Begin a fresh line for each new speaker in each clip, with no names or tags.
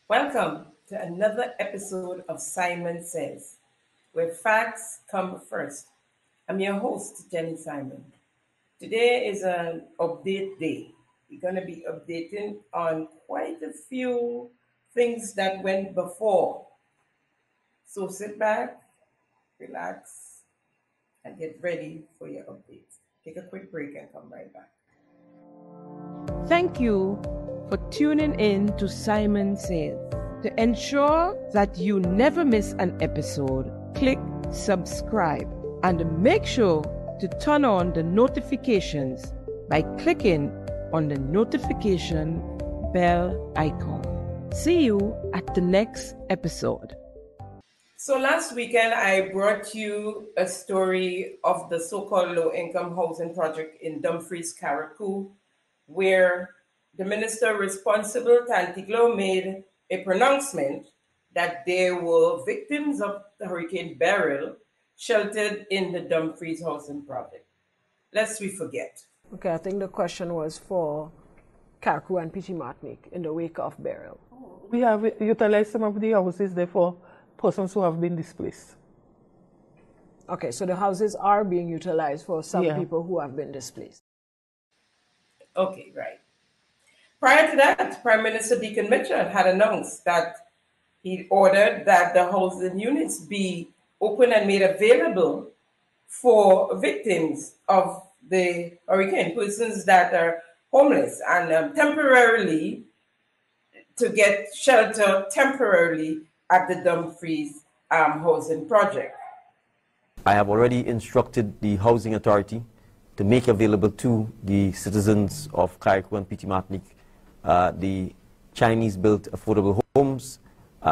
Welcome to another episode of Simon Says, where facts come first. I'm your host, Jenny Simon. Today is an update day. We're going to be updating on quite a few things that went before. So sit back, relax, and get ready for your updates. Take a quick break and come right back.
Thank you for tuning in to Simon Says. To ensure that you never miss an episode, click subscribe and make sure to turn on the notifications by clicking on the notification bell icon. See you at the next episode.
So last weekend, I brought you a story of the so-called low-income housing project in Dumfries, Carriacou, where the minister responsible, Tantiglo, made a pronouncement that there were victims of the Hurricane Beryl sheltered in the Dumfries housing project. Lest we forget.
Okay, I think the question was for Carriacou and Petite Martinique in the wake of Beryl.
We have utilized some of the houses there for persons who have been displaced.
Okay, so the houses are being utilized for some people who have been displaced.
Okay, right. Prior to that, Prime Minister Deacon Mitchell had announced that he ordered that the housing units be open and made available for victims of the hurricane, persons that are homeless, and temporarily to get shelter temporarily at the Dumfries housing project.
I have already instructed the Housing Authority to make available to the citizens of Carriacou and Petite Martinique the Chinese-built affordable homes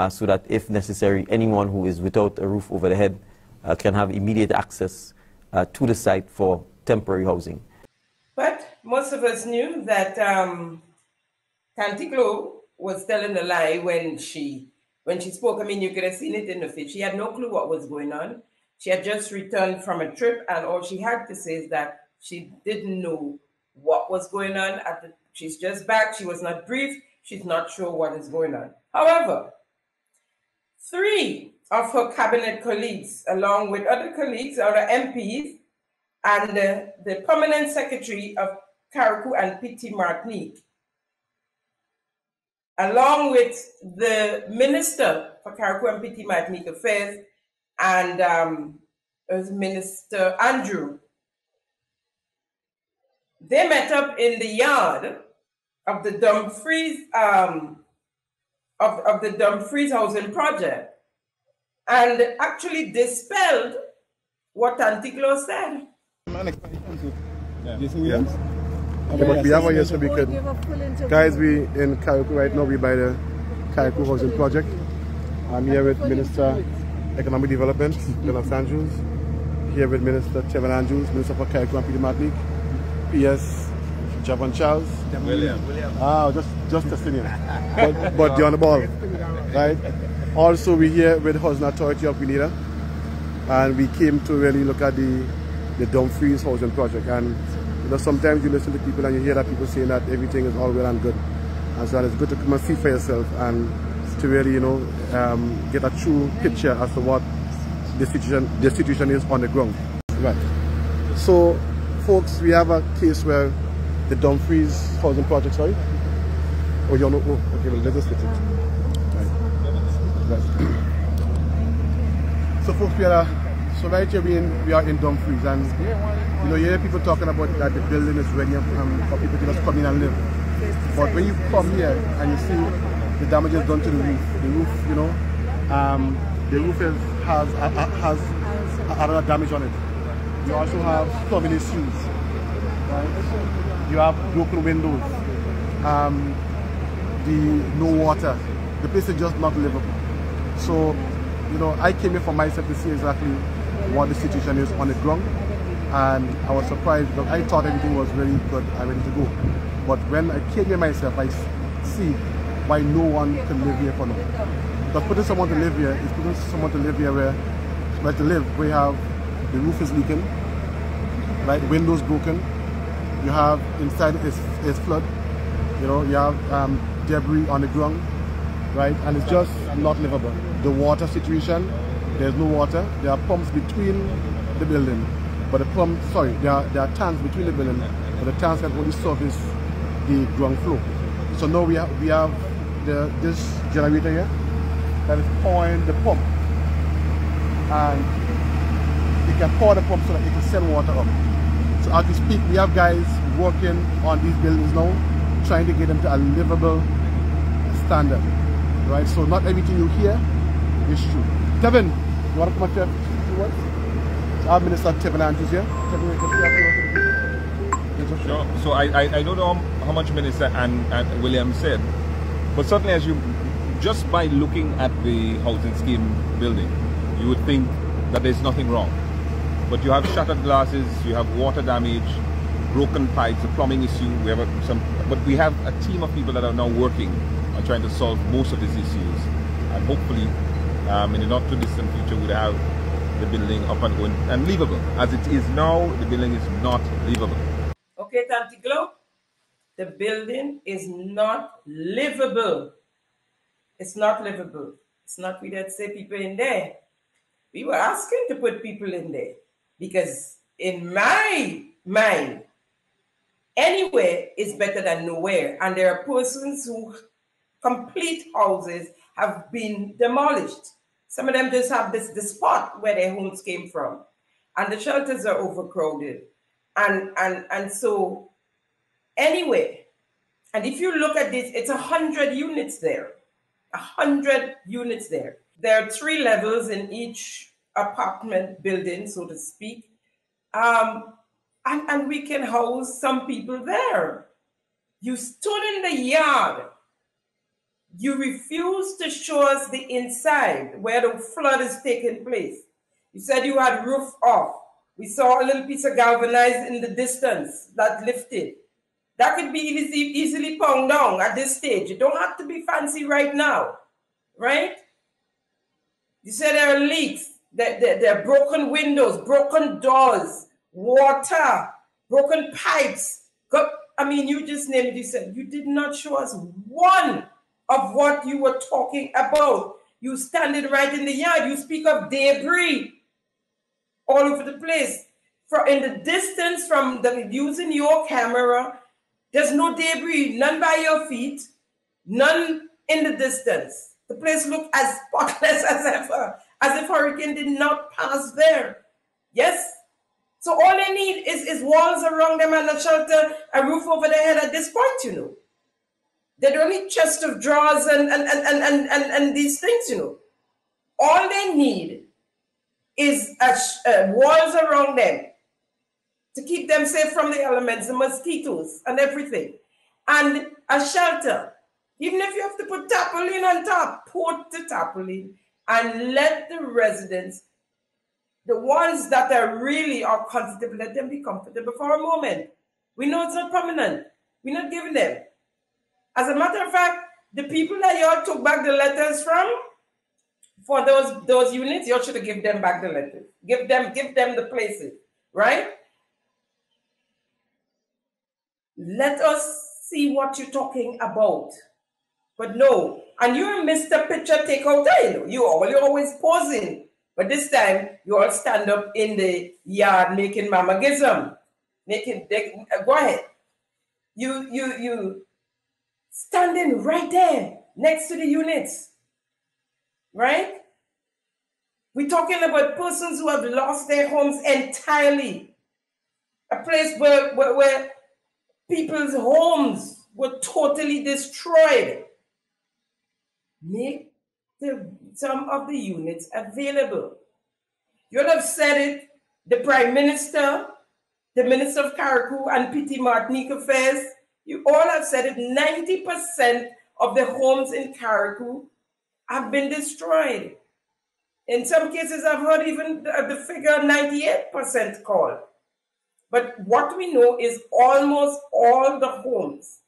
so that, if necessary, anyone who is without a roof over their head can have immediate access to the site for temporary housing.
But most of us knew that Tantiglo was telling a lie when she spoke. I mean, you could have seen it in the face. She had no clue what was going on. She had just returned from a trip, and all she had to say is that she didn't know what was going on. She's just back. She was not briefed. She's not sure what is going on. However, 3 of her cabinet colleagues, along with other colleagues, other MPs, and the permanent secretary of Carriacou and Petite Martinique, along with the minister for Carriacou and Petite Martinique Affairs and Minister Andrew, they met up in the yard of the Dumfries of the Dumfries housing project and actually dispelled what Tantiglo said.
But we have a yes, so we could. Guys, we in Carriacou right now. We by the Carriacou housing project. I'm here with Minister Economic Development, Los Angeles. Here with Minister Kevin Andrews, Minister for Carriacou and Petite Martinique. PS Javon Charles.
William.
Ah, just testing you. But you're on the ball, right? Also, we're here with the Housing Authority of Grenada, and we came to really look at the Dumfries housing project. And you know, sometimes you listen to people and you hear that people saying that everything is all well and good, and so it's good to come and see for yourself and to really, you know, get a true picture as to what the situation is on the ground. Right. So, folks, we have a case where the Dumfries housing project, sorry? Oh, you know, oh, okay, well, let's just fix it. Right. So, folks, so right here we are in Dumfries, and you know, you hear people talking about that the building is ready for people to just come in and live. But when you come here and you see the damages done to the roof, you know, the roof has another damage on it. You also have plumbing issues, right? You have broken windows, no water. The place is just not livable. So, you know, I came here for myself to see exactly what the situation is on the ground, and I was surprised because I thought everything was really good and ready to go. But when I came here myself, I see why no one can live here for now. Because putting someone to live here is putting someone to live here where to live. We have the roof is leaking, right? The windows broken. You have inside is flood. You know, you have debris on the ground. right? And it's just not livable. The water situation, there's no water. There are pumps between the building, but there are tanks between the building, but the tanks can only service the ground floor. So now we have this generator here that is powering the pump, and it can power the pump so that it can send water up. So as we speak, we have guys working on these buildings now, trying to get them to a livable standard, right? So not everything you hear is true. Kevin, you want to come up here? Our Minister Kevin Andrews here.
So I don't know how much Minister and William said, but certainly as you, just by looking at the housing scheme building, you would think that there's nothing wrong. But you have shattered glasses, you have water damage, broken pipes, a plumbing issue. But we have a team of people that are now working on trying to solve most of these issues, and hopefully, in the not too distant future, we'll have the building up and going and livable. As it is now, the building is not livable.
Okay, Tanti Glo, the building is not livable. It's not livable. It's not we that say people in there. We were asking to put people in there because in my mind, anywhere is better than nowhere. And there are persons who complete houses have been demolished. Some of them just have the spot where their homes came from. And the shelters are overcrowded. And so anyway, and if you look at this, it's 100 units there. 100 units there. There are 3 levels in each apartment building, so to speak. And we can house some people there. You stood in the yard. You refused to show us the inside where the flood is taking place. You said you had roof off. We saw a little piece of galvanized in the distance that lifted. That could be easily pounded down at this stage. It don't have to be fancy right now, right? You said there are leaks, there are broken windows, broken doors, water, broken pipes. You just named it. You said you did not show us one of what you were talking about. You standing right in the yard. You speak of debris all over the place. In the distance from using your camera, there's no debris, none by your feet, none in the distance. The place looked as spotless as ever, as if hurricane did not pass there. Yes? So all they need is walls around them and a shelter, a roof over their head at this point, you know. They don't need chest of drawers and these things, you know. All they need is walls around them to keep them safe from the elements, the mosquitoes and everything. And a shelter. Even if you have to put tarpaulin on top, put the tarpaulin and let the residents, the ones that are comfortable, let them be comfortable for a moment. We know it's not permanent. We're not giving them. As a matter of fact, the people that y'all took back the letters from, for those units, y'all should have given them back the letters. Give them the places, right? Let us see what you're talking about. But no, and you're Mr. Picture Takeout, you know. You're always posing. But this time, you all stand up in the yard making mamagism. Go ahead. You standing right there next to the units, right? We're talking about persons who have lost their homes entirely. A place where people's homes were totally destroyed. Make some of the units available. You would have said it, the Prime Minister, the Minister of Carriacou and Petite Martinique Affairs, you all have said it, 90% of the homes in Carriacou have been destroyed. In some cases, I've heard even the figure 98% called. But what we know is almost all the homes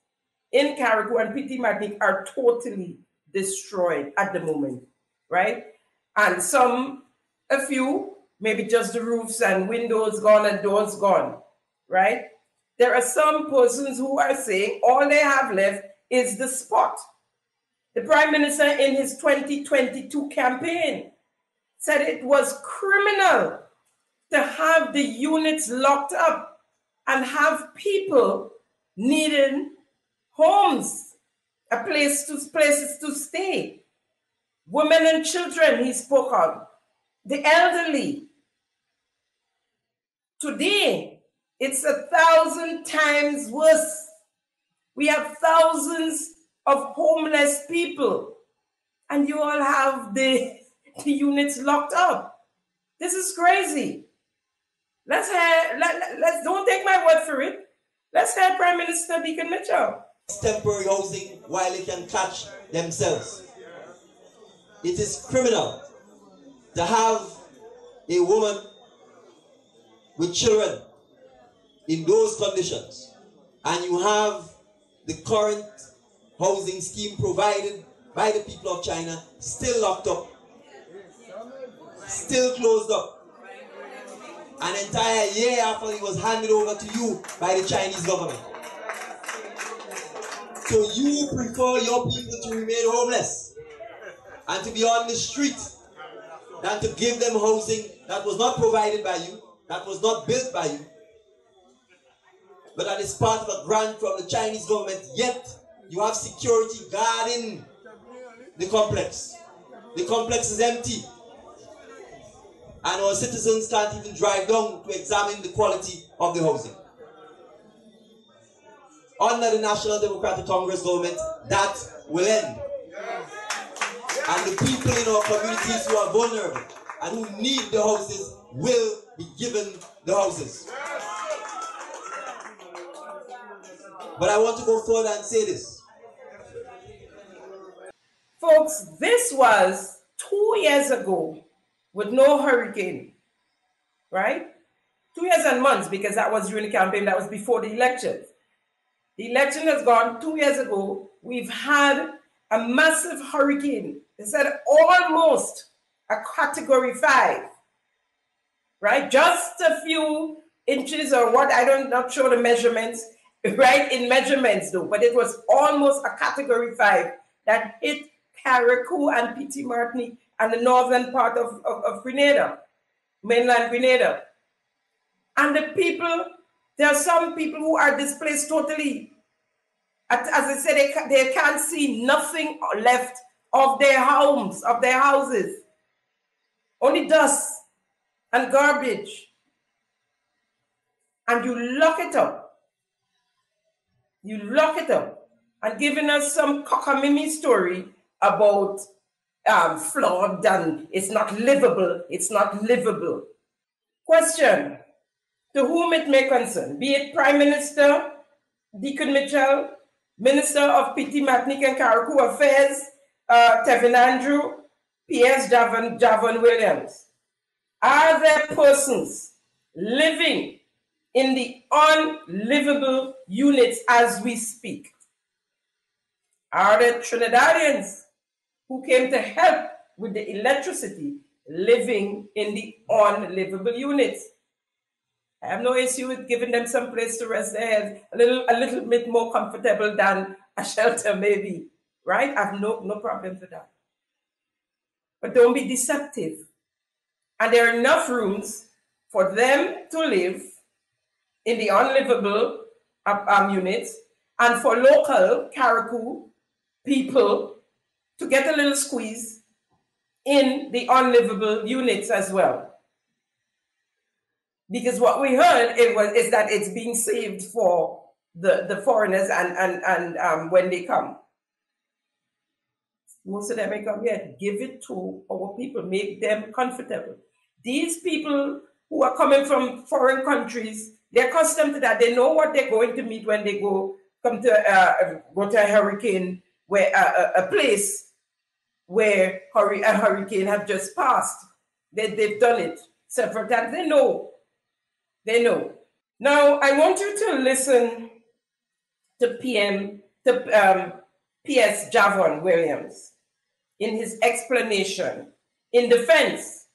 in Carriacou and Petite Martinique are totally destroyed at the moment, right? And a few, maybe just the roofs and windows gone and doors gone, right? There are some persons who are saying all they have left is the spot. The Prime Minister in his 2022 campaign said it was criminal to have the units locked up and have people needing homes, places to stay. Women and children he spoke of, the elderly. Today, it's 1,000 times worse. We have thousands of homeless people, and you all have the units locked up. This is crazy. Let's don't take my word for it. Let's hear Prime Minister Deacon Mitchell.
Temporary housing while they can catch themselves. It is criminal to have a woman with children in those conditions, and you have the current housing scheme provided by the people of China still locked up, still closed up, an entire year after it was handed over to you by the Chinese government. So you prefer your people to remain homeless and to be on the street than to give them housing that was not provided by you, that was not built by you, but that is part of a grant from the Chinese government, yet you have security guarding the complex. The complex is empty, and our citizens can't even drive down to examine the quality of the housing. Under the National Democratic Congress government, that will end. And the people in our communities who are vulnerable and who need the houses will be given the houses. But I want to go further and say this.
Folks, this was 2 years ago with no hurricane, right? 2 years and months, because that was during the campaign, that was before the election. The election has gone 2 years ago. We've had a massive hurricane. They said almost a category 5, right? Just a few inches or what, not sure the measurements, right? In measurements though, but it was almost a category 5 that hit Carriacou and Petite Martinique and the northern part of Grenada, mainland Grenada. And the people, there are some people who are displaced totally. As I said, they can't see nothing left of their homes, of their houses. Only dust and garbage. And you lock it up. You lock it up. And giving us some cockamamie story about flood and it's not livable. It's not livable. Question, to whom it may concern, be it Prime Minister Deacon Mitchell, Minister of Petite Martinique and Carriacou Affairs, Tevin Andrew, P.S. Javon Williams. Are there persons living in the unlivable units as we speak? Are there Trinidadians who came to help with the electricity living in the unlivable units? I have no issue with giving them some place to rest their heads, a little bit more comfortable than a shelter maybe, right? I have no problem with that. But don't be deceptive. And there are enough rooms for them to live in the unlivable units and for local Carriacou people to get a little squeeze in the unlivable units as well. Because what we heard is that it's being saved for the foreigners and when they come. Most of them may come here. Give it to our people. Make them comfortable. These people who are coming from foreign countries, they're accustomed to that. They know what they're going to meet when they go to a hurricane, where a place where a hurricane have just passed. They've done it several times. They know. They know. Now, I want you to listen to P.S. Javon Williams in his explanation in defense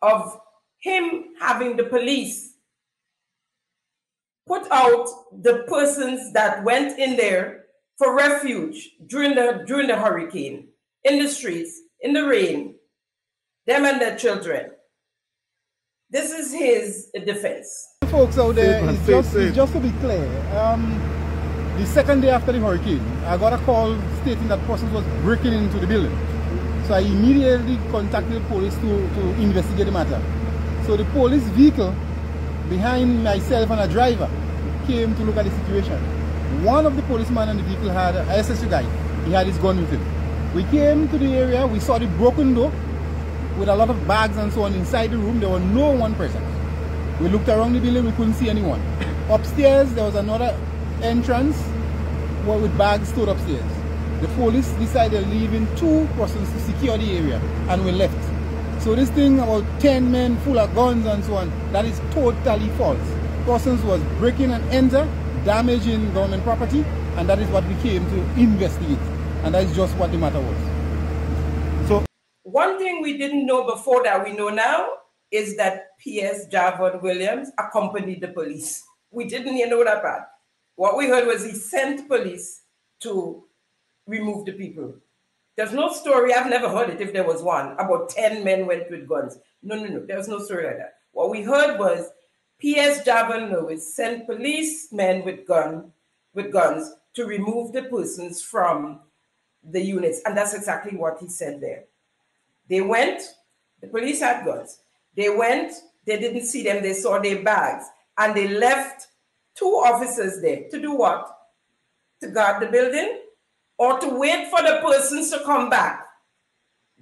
of him having the police put out the persons that went in there for refuge during the hurricane, in the streets, in the rain, them and their children. This is his defense.
Folks out there, it's just to be clear, the second day after the hurricane, I got a call stating that person was breaking into the building. So I immediately contacted the police to investigate the matter. So the police vehicle behind myself and a driver came to look at the situation. One of the policemen in the vehicle had an SSU guy. He had his gun with him. We came to the area, we saw the broken door with a lot of bags and so on inside the room. There was no one present. We looked around the building, we couldn't see anyone. Upstairs, there was another entrance with bags stored upstairs. The police decided leaving 2 persons to secure the area, and we left. So this thing about 10 men full of guns and so on, that is totally false. Persons was breaking and enter, damaging government property, and that is what we came to investigate. And that is just what the matter was. So
one thing we didn't know before that we know now is that P.S. Javon Williams accompanied the police. We didn't even know that part. What we heard was he sent police to remove the people. There's no story, I've never heard it if there was one, about 10 men went with guns. No, there was no story like that. What we heard was P.S. Javon Lewis sent policemen with guns to remove the persons from the units. And that's exactly what he said there. They went, the police had guns. They went, they didn't see them, they saw their bags, and they left 2 officers there to do what? To guard the building or to wait for the persons to come back,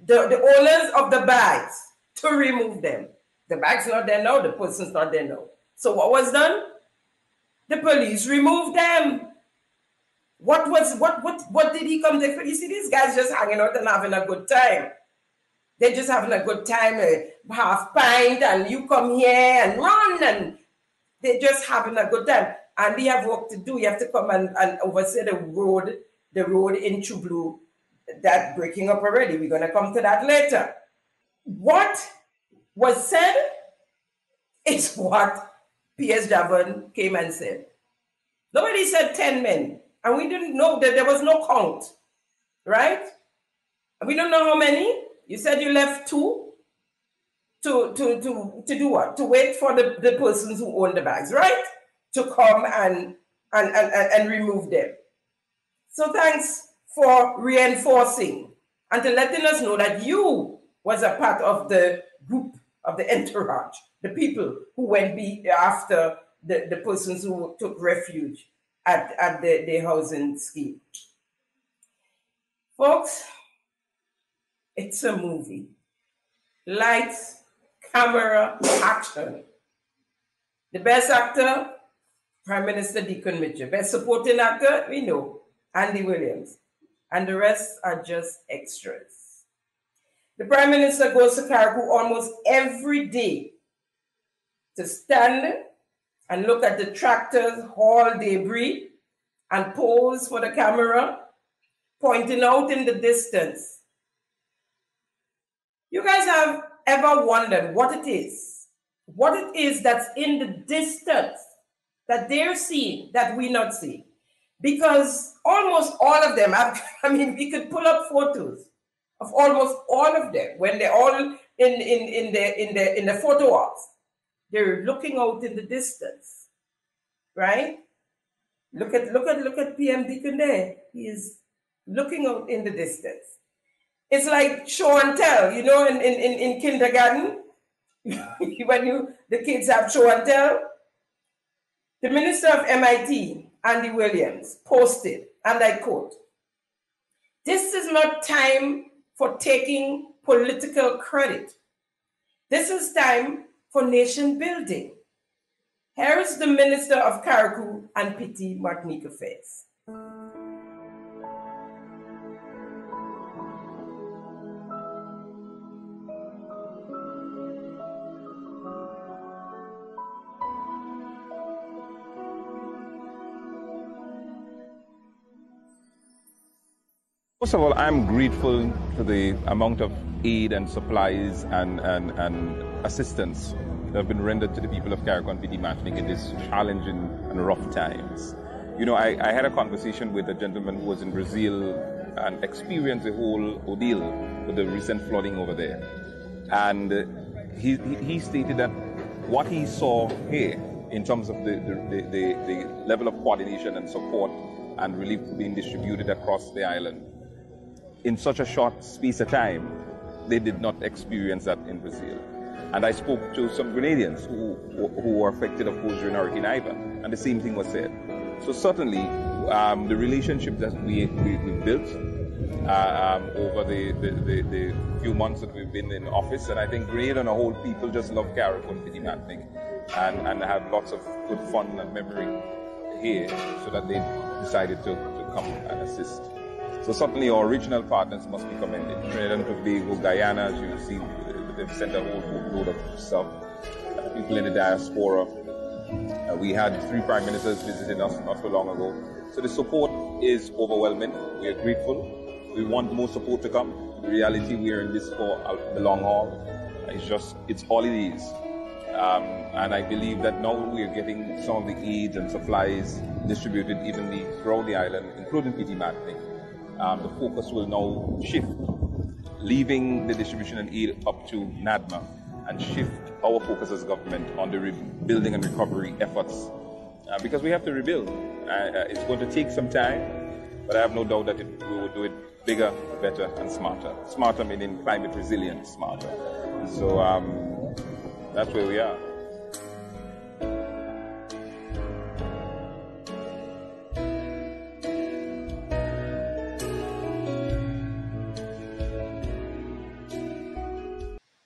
the owners of the bags, to remove them. The bag's not there now, the person's not there now. So what was done? The police removed them. What did he come there for? You see, these guys just hanging out and having a good time. They're just having a good time, half pint, and you come here and run, and they're just having a good time. And we have work to do. You have to come and oversee the road in Chublu that's breaking up already. We're going to come to that later. What was said is what P.S. Javon came and said. Nobody said 10 men, and we didn't know that there was no count, right? And we don't know how many. You said you left 2 to do what? To wait for the persons who own the bags, right? To come and remove them. So thanks for reinforcing and to letting us know that you was a part of the group, of the entourage, the people who went after the persons who took refuge at the housing scheme. Folks, it's a movie. Lights, camera, action. The best actor, Prime Minister Deacon Mitchell. Best supporting actor, we know, Andy Williams. And the rest are just extras. The Prime Minister goes to Carriacou almost every day to stand and look at the tractors haul debris and pose for the camera, pointing out in the distance. You guys have ever wondered what it is that's in the distance that they're seeing that we not see? Because almost all of them, we could pull up photos of almost all of them when they're all in the photo ops. They're looking out in the distance, right? Look at PM Deacon there. He is looking out in the distance. It's like show and tell, in kindergarten, when the kids have show and tell. The Minister of MIT, Andy Williams, posted, and I quote, "This is not time for taking political credit. This is time for nation building." Here is the Minister of Carriacou and Petite Martinique Affairs.
First of all, I'm grateful to the amount of aid and supplies and assistance that have been rendered to the people of Carriacou and Petite Martinique in these challenging and rough times. I had a conversation with a gentleman who was in Brazil and experienced the whole ordeal with the recent flooding over there. And he stated that what he saw here in terms of the level of coordination and support and relief being distributed across the island, in such a short space of time, they did not experience that in Brazil. And I spoke to some Grenadians who were affected, of course, during Hurricane Ivan, and the same thing was said. So certainly, the relationship that we built over the few months that we've been in office, and I think Grenada and the whole people just love Carriacou and Petite Martinique, and have lots of good fun and memory here, so that they decided to come and assist. So certainly our regional partners must be commended. Trinidad and Tobago, Guyana, as you see, they've sent a whole load of stuff. People in the diaspora. We had 3 prime ministers visiting us not so long ago. So the support is overwhelming. We are grateful. We want more support to come. In reality, we are in this for the long haul. It's all it is. And I believe that now we are getting some of the aid and supplies distributed evenly throughout the island, including Petite Martinique. The focus will now shift, leaving the distribution and aid up to NADMA, and shift our focus as government on the rebuilding and recovery efforts. Because we have to rebuild. It's going to take some time, but I have no doubt that we will do it bigger, better, and smarter. Smarter meaning climate resilient smarter. So that's where we are.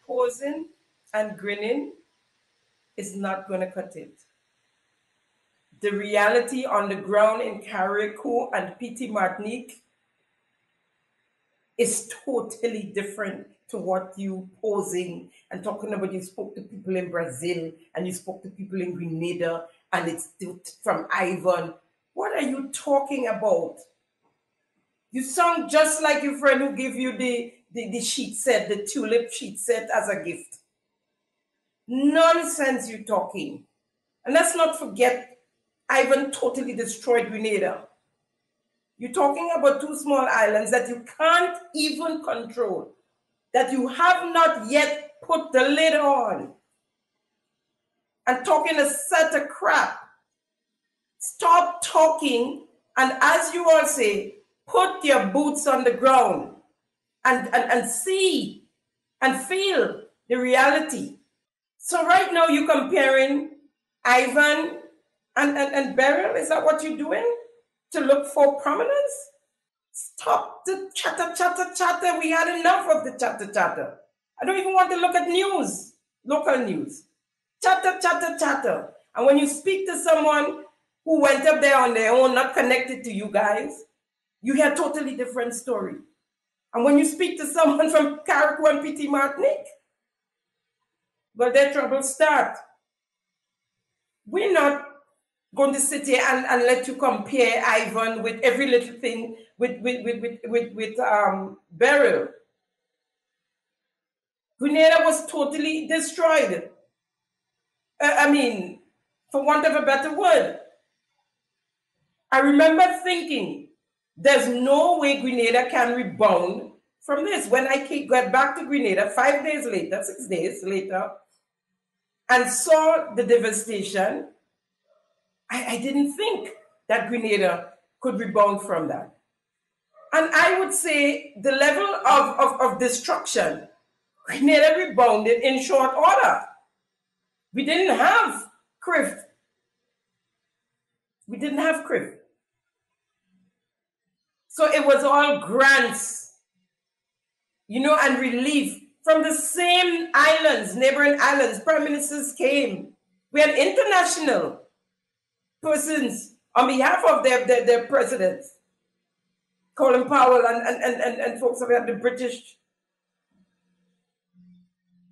Posing and grinning is not going to cut it. The reality on the ground in Carriacou and Petite Martinique is totally different to what you posing and talking about. You spoke to people in Brazil and you spoke to people in Grenada and it's from Ivan. What are you talking about? You sound just like your friend who gave you the sheet set, the tulip sheet set as a gift. Nonsense you're talking. And let's not forget, Ivan totally destroyed Grenada. You're talking about 2 small islands that you can't even control, that you have not yet put the lid on. And talking a set of crap. Stop talking, and as you all say, put your boots on the ground and see and feel the reality. So right now you're comparing Ivan and Beryl. Is that what you're doing? To look for prominence? Stop the chatter. We had enough of the chatter. I don't even want to look at news, local news. Chatter. And when you speak to someone who went up there on their own, not connected to you guys, you hear a totally different story. And when you speak to someone from Carriacou and Petite Martinique, well, their troubles start. We're not going to sit here and let you compare Ivan with every little thing with Beryl. Grenada was totally destroyed. I mean, for want of a better word. I remember thinking, there's no way Grenada can rebound from this. When I got back to Grenada 5 days later, 6 days later, and saw the devastation, I didn't think that Grenada could rebound from that. And I would say the level of destruction, Grenada rebounded in short order. We didn't have CRIF. So it was all grants, and relief from the same islands, neighboring islands. Prime ministers came. We had international persons on behalf of their presidents, Colin Powell and folks of the British.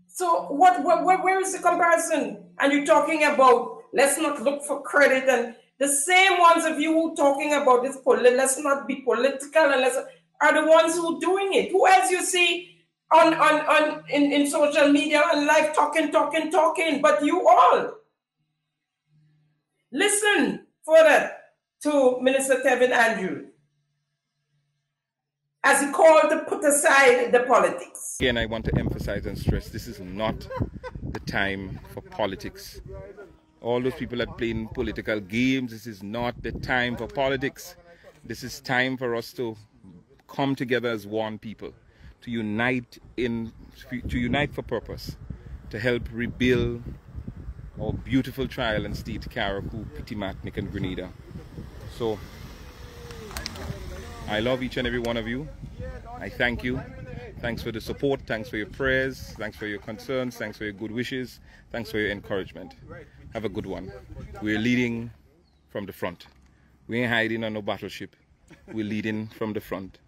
So where is the comparison? And you're talking about, let's not look for credit, and the same ones of you who talking about this, let's not be political, and are the ones who doing it. Who else you see in social media and live talking, but you all. Listen for that to Minister Tevin Andrews as he called to put aside the politics.
Again, I want to emphasize and stress this is not the time for politics. All those people that play in political games, this is not the time for politics. This is time for us to come together as one people, to unite for purpose, to help rebuild our beautiful tri-island state, Carriacou, Petite Martinique and Grenada. So, I love each and every one of you. I thank you. Thanks for the support, thanks for your prayers, thanks for your concerns, thanks for your good wishes, thanks for your encouragement. Have a good one. We're leading from the front. We ain't hiding on no battleship. We're leading from the front.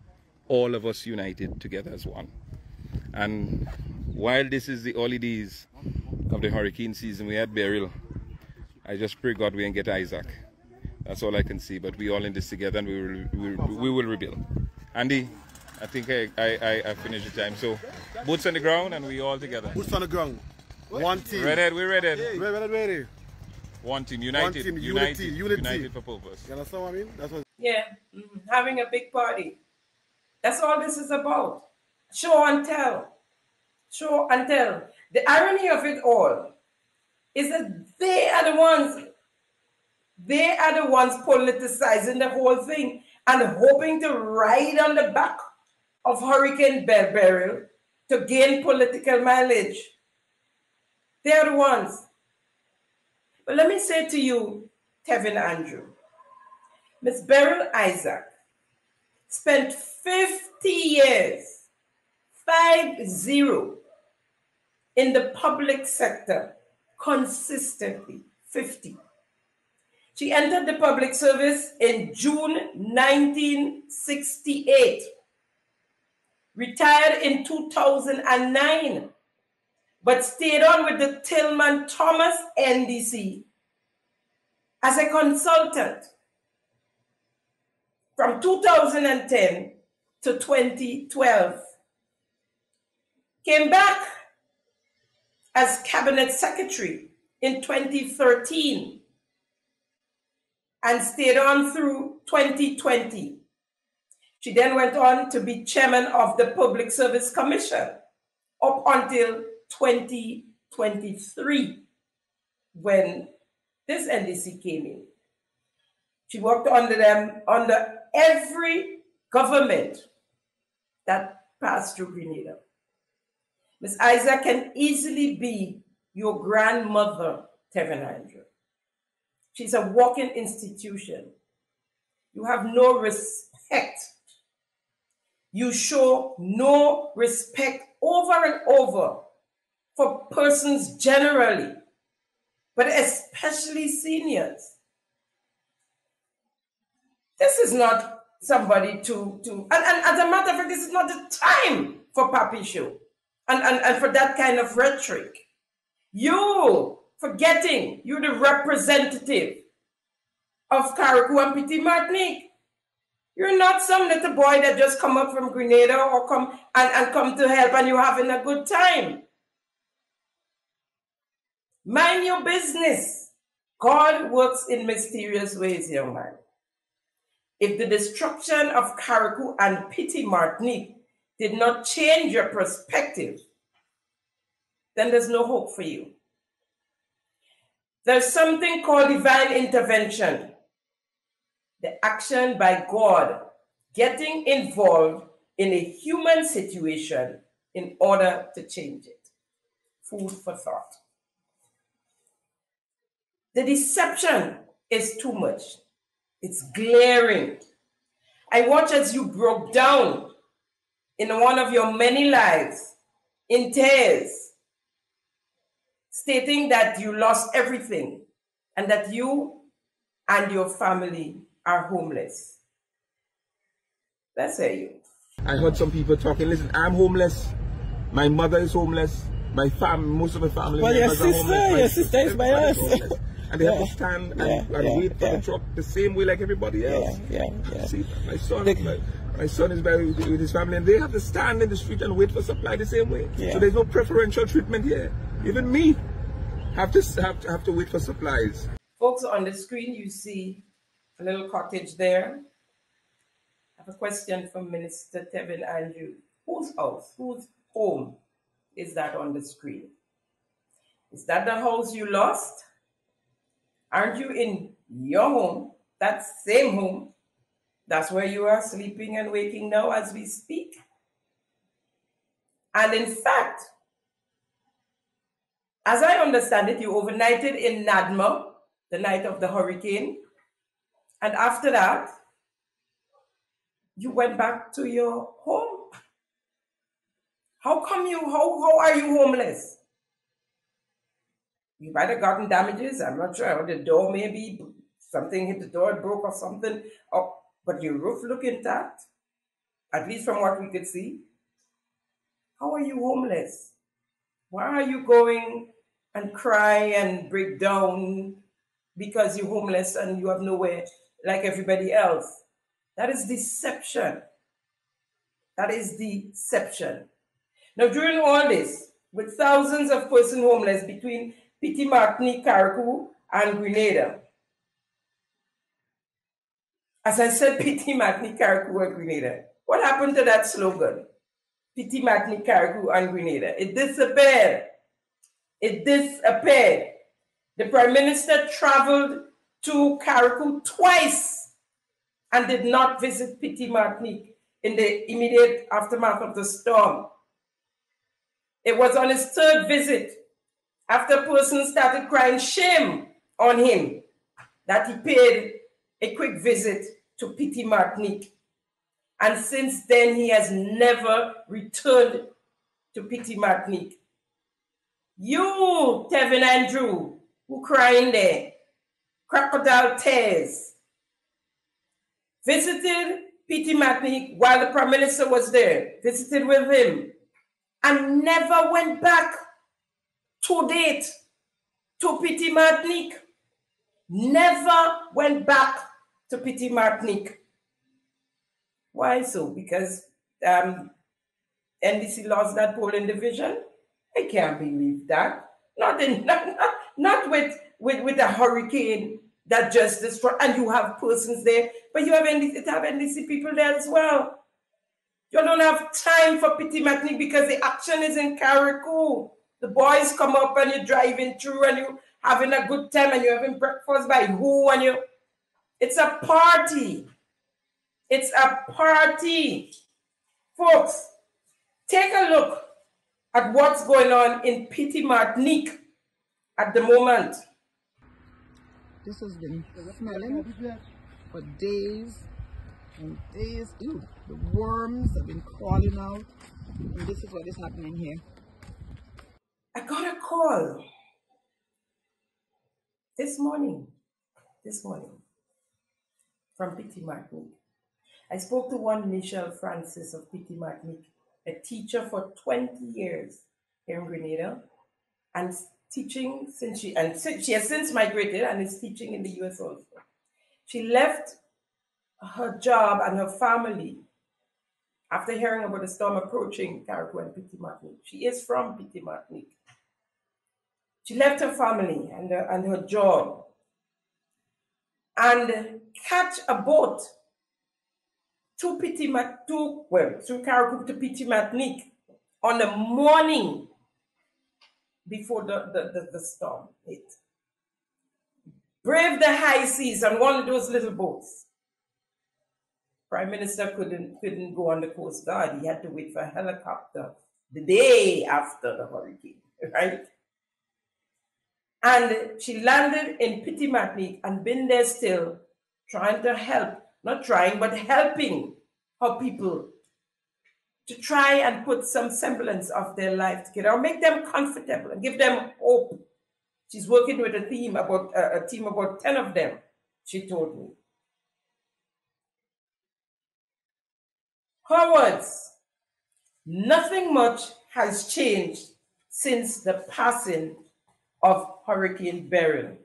All of us united together as one. And while this is the early days of the hurricane season, we had Beryl. I just pray God we ain't get Isaac. That's all I can see. But we all in this together and we will rebuild. Andy, I think I finished the time. So boots on the ground and we all together.
Boots on the ground. One team.
Redhead, we're ready.
Ready.
One team, united.
One team,
unity.
Unity
For purpose.
You understand what I mean? That's what.
Yeah, having a big party. That's all this is about. Show and tell. Show and tell. The irony of it all is that they are the ones politicizing the whole thing and hoping to ride on the back of Hurricane Beryl to gain political mileage. They are the ones. But let me say to you, Tevin Andrew, Miss Beryl Isaac spent 50 years, 50, in the public sector consistently, 50. She entered the public service in June 1968, retired in 2009, but stayed on with the Tillman Thomas NDC as a consultant from 2010 to 2012. Came back as cabinet secretary in 2013 and stayed on through 2020. She then went on to be chairman of the Public Service Commission up until 2023 when this NDC came in. She worked under them, under every government that passed through Grenada. Ms. Isaac can easily be your grandmother, Tevin Andrew. She's a walking institution. You have no respect. You show no respect over and over for persons generally, but especially seniors. This is not somebody to and as a matter of fact, this is not the time for Papi show and for that kind of rhetoric. You forgetting you're the representative of Carriacou and Petite Martinique. You're not some little boy that just come up from Grenada or come to help and you're having a good time. Mind your business. God works in mysterious ways, young man. If the destruction of Carriacou and Petite Martinique did not change your perspective, then there's no hope for you. There's something called divine intervention. The action by God getting involved in a human situation in order to change it. Food for thought. The deception is too much. It's glaring. I watch as you broke down in one of your many lives in tears, stating that you lost everything and that you and your family are homeless. Let's hear you.
I heard some people talking, listen, I'm homeless. My mother is homeless. My family, most of the family members are homeless.
Your sister is by us.
And they have to stand and wait for the truck the same way like everybody else. See, my son is with his family and they have to stand in the street and wait for supply the same way. So there's no preferential treatment here. Even me have to wait for supplies.
Folks, on the screen you see a little cottage there. I have a question from Minister Tevin Andrew. Whose house, whose home is that on the screen? Is that the house you lost? Aren't you in your home, that same home? That's where you are sleeping and waking now as we speak. And in fact, as I understand it, you overnighted in Nadma the night of the hurricane. And after that, you went back to your home. How are you homeless? You might have gotten damages, I'm not sure. The door maybe, something hit the door, it broke or something. Oh, but your roof looked intact, at least from what we could see. How are you homeless? Why are you going and cry and break down because you're homeless and you have nowhere like everybody else? That is deception. That is deception. Now, during all this, with thousands of persons homeless between Petite Martinique, Carriacou, and Grenada. As I said, Petite Martinique, Carriacou, and Grenada. What happened to that slogan? Petite Martinique, Carriacou, and Grenada. It disappeared. It disappeared. The Prime Minister traveled to Carriacou twice and did not visit Petite Martinique in the immediate aftermath of the storm. It was on his third visit, after a person started crying shame on him, that he paid a quick visit to Petite Martinique. And since then, he has never returned to Petite Martinique. You, Tevin Andrew, who crying there, crocodile tears, visited Petite Martinique while the Prime Minister was there, visited with him, and never went back to date to Petite Martinique. Never went back to Petite Martinique. Why so? Because NDC lost that polling division? I can't believe that. Not with a hurricane that just destroyed, and you have persons there, but you have NDC people there as well. You don't have time for Petite Martinique because the action is in Carriacou. The boys come up and you're driving through and you're having a good time and you're having breakfast by who and you. It's a party. It's a party. Folks, take a look at what's going on in Petite Martinique at the moment.
This has been smelling for days and days. Ew, the worms have been crawling out. And this is what is happening here.
I got a call this morning from Petite Martinique. I spoke to one Michelle Francis of Petite Martinique, a teacher for 20 years here in Grenada, and teaching since she has since migrated and is teaching in the US also. She left her job and her family after hearing about the storm approaching Carriacou and Petite Martinique. She is from Petite Martinique. She left her family and her job and catch a boat through Carriacou to Petite Martinique on the morning before the storm hit. Brave the high seas on one of those little boats. Prime Minister couldn't go on the Coast Guard. He had to wait for a helicopter the day after the hurricane, right? And she landed in Petite Martinique and been there still, trying to help, not trying, but helping her people to try and put some semblance of their life together, or make them comfortable and give them hope. She's working with a team about 10 of them, she told me. Her words, nothing much has changed since the passing of Hurricane Beryl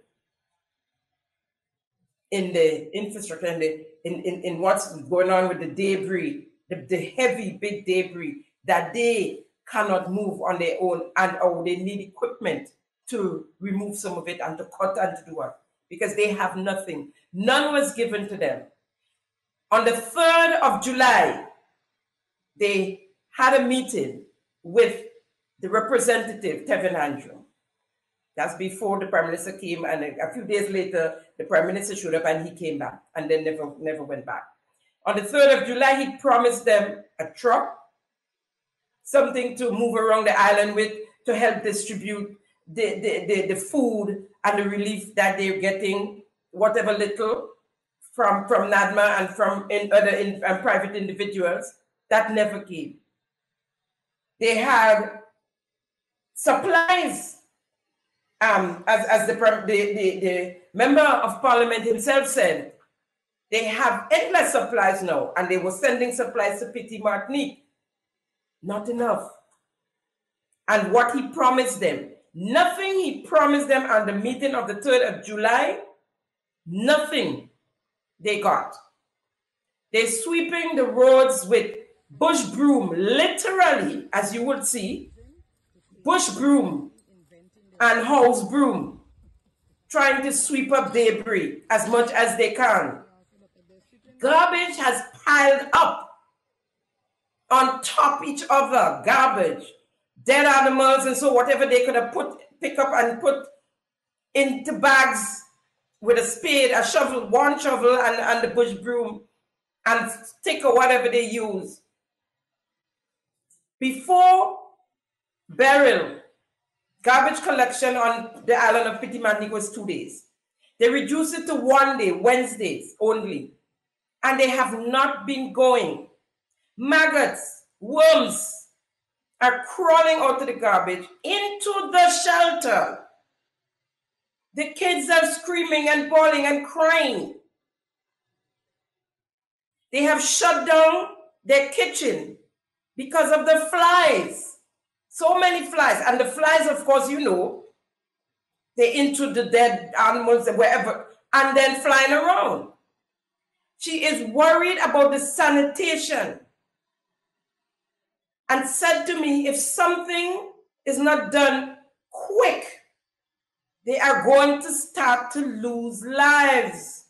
in the infrastructure and in what's going on with the debris, the heavy, big debris that they cannot move on their own, and or they need equipment to remove some of it and to cut and to do what. because they have nothing. None was given to them. On the 3rd of July, they had a meeting with the representative, Tevin Andrew. That's before the Prime Minister came, and a few days later, the Prime Minister showed up and he came back and then never went back. On the 3rd of July, he promised them a truck, something to move around the island with to help distribute the food and the relief that they're getting, whatever little, from NADMA and from other private individuals. That never came. They had supplies. As the member of parliament himself said, they have endless supplies now, and they were sending supplies to Petite Martinique. Not enough. And what he promised them, nothing he promised them on the meeting of the 3rd of July, nothing they got. They're sweeping the roads with bush broom, literally, as you would see, bush broom and house broom, trying to sweep up debris as much as they can. Garbage has piled up on top each other, garbage, dead animals, and so whatever they could have pick up and put into bags with a spade, a shovel, one shovel, and the bush broom, and stick or whatever they use. Before Beryl, garbage collection on the island of Petite Martinique was 2 days. They reduced it to 1 day, Wednesdays only. And they have not been going. Maggots, worms are crawling out of the garbage into the shelter. The kids are screaming and bawling and crying. They have shut down their kitchen because of the flies. So many flies. And the flies, of course, you know, they're into the dead animals, wherever, and then flying around. She is worried about the sanitation and said to me, if something is not done quick, they are going to start to lose lives.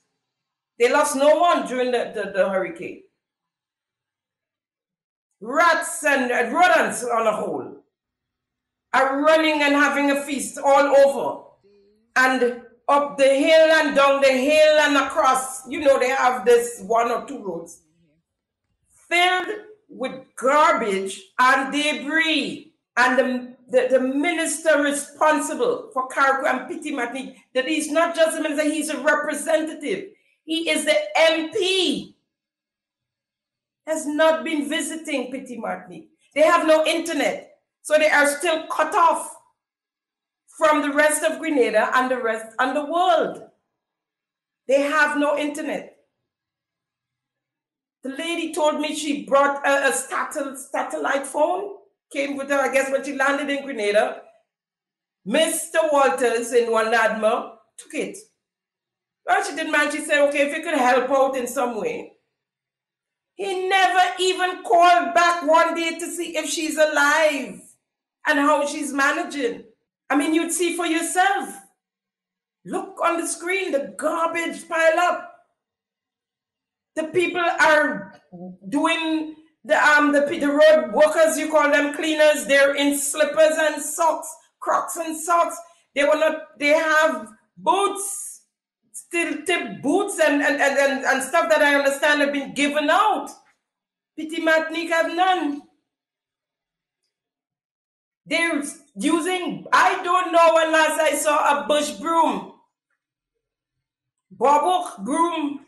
They lost no one during the hurricane. Rats and rodents on a whole are running and having a feast all over. And up the hill and down the hill and across, you know, they have this 1 or 2 roads filled with garbage and debris. And the minister responsible for Carriacou and Petite Martinique, that he's not just a minister, he's a representative. He is the MP. Has not been visiting Petite Martinique. They have no internet, so they are still cut off from the rest of Grenada and the rest and the world. They have no internet. The lady told me she brought a satellite phone, came with her, I guess, when she landed in Grenada. Mr. Walters in NADMA took it. Well, she didn't mind. She said, okay, if you could help out in some way. He never even called back one day to see if she's alive and how she's managing. I mean, you'd see for yourself. Look on the screen, the garbage pile up. The people are doing the road workers, you call them cleaners, they're in slippers and socks, Crocs and socks. They have boots, still tip boots and stuff that I understand have been given out. Petite Martinique have none. They're using, I don't know when last I saw a bush broom, bobok broom,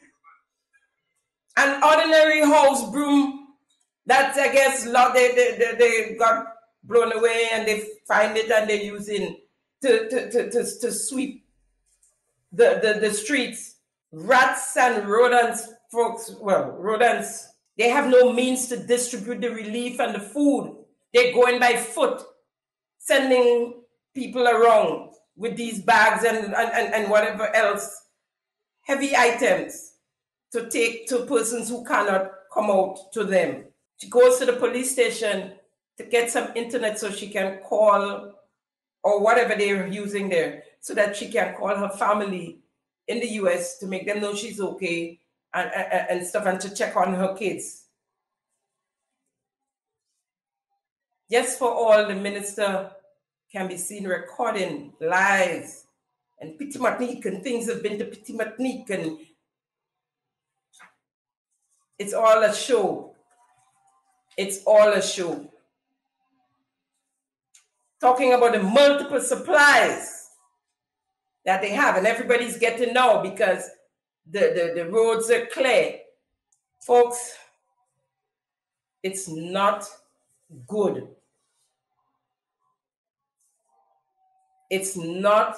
an ordinary house broom that I guess they got blown away and they find it and they're using to sweep the streets. Rats and rodents, folks, well, rodents, they have no means to distribute the relief and the food. They're going by foot, sending people around with these bags and whatever else, heavy items to take to persons who cannot come out to them. She goes to the police station to get some internet so she can call or whatever they're using there so that she can call her family in the US to make them know she's okay and stuff, and to check on her kids. Just for all, the minister can be seen recording lives and Petite Martinique, and things have been to Petite Martinique, and it's all a show. It's all a show. Talking about the multiple supplies that they have, and everybody's getting now because the roads are clear. Folks, it's not good. It's not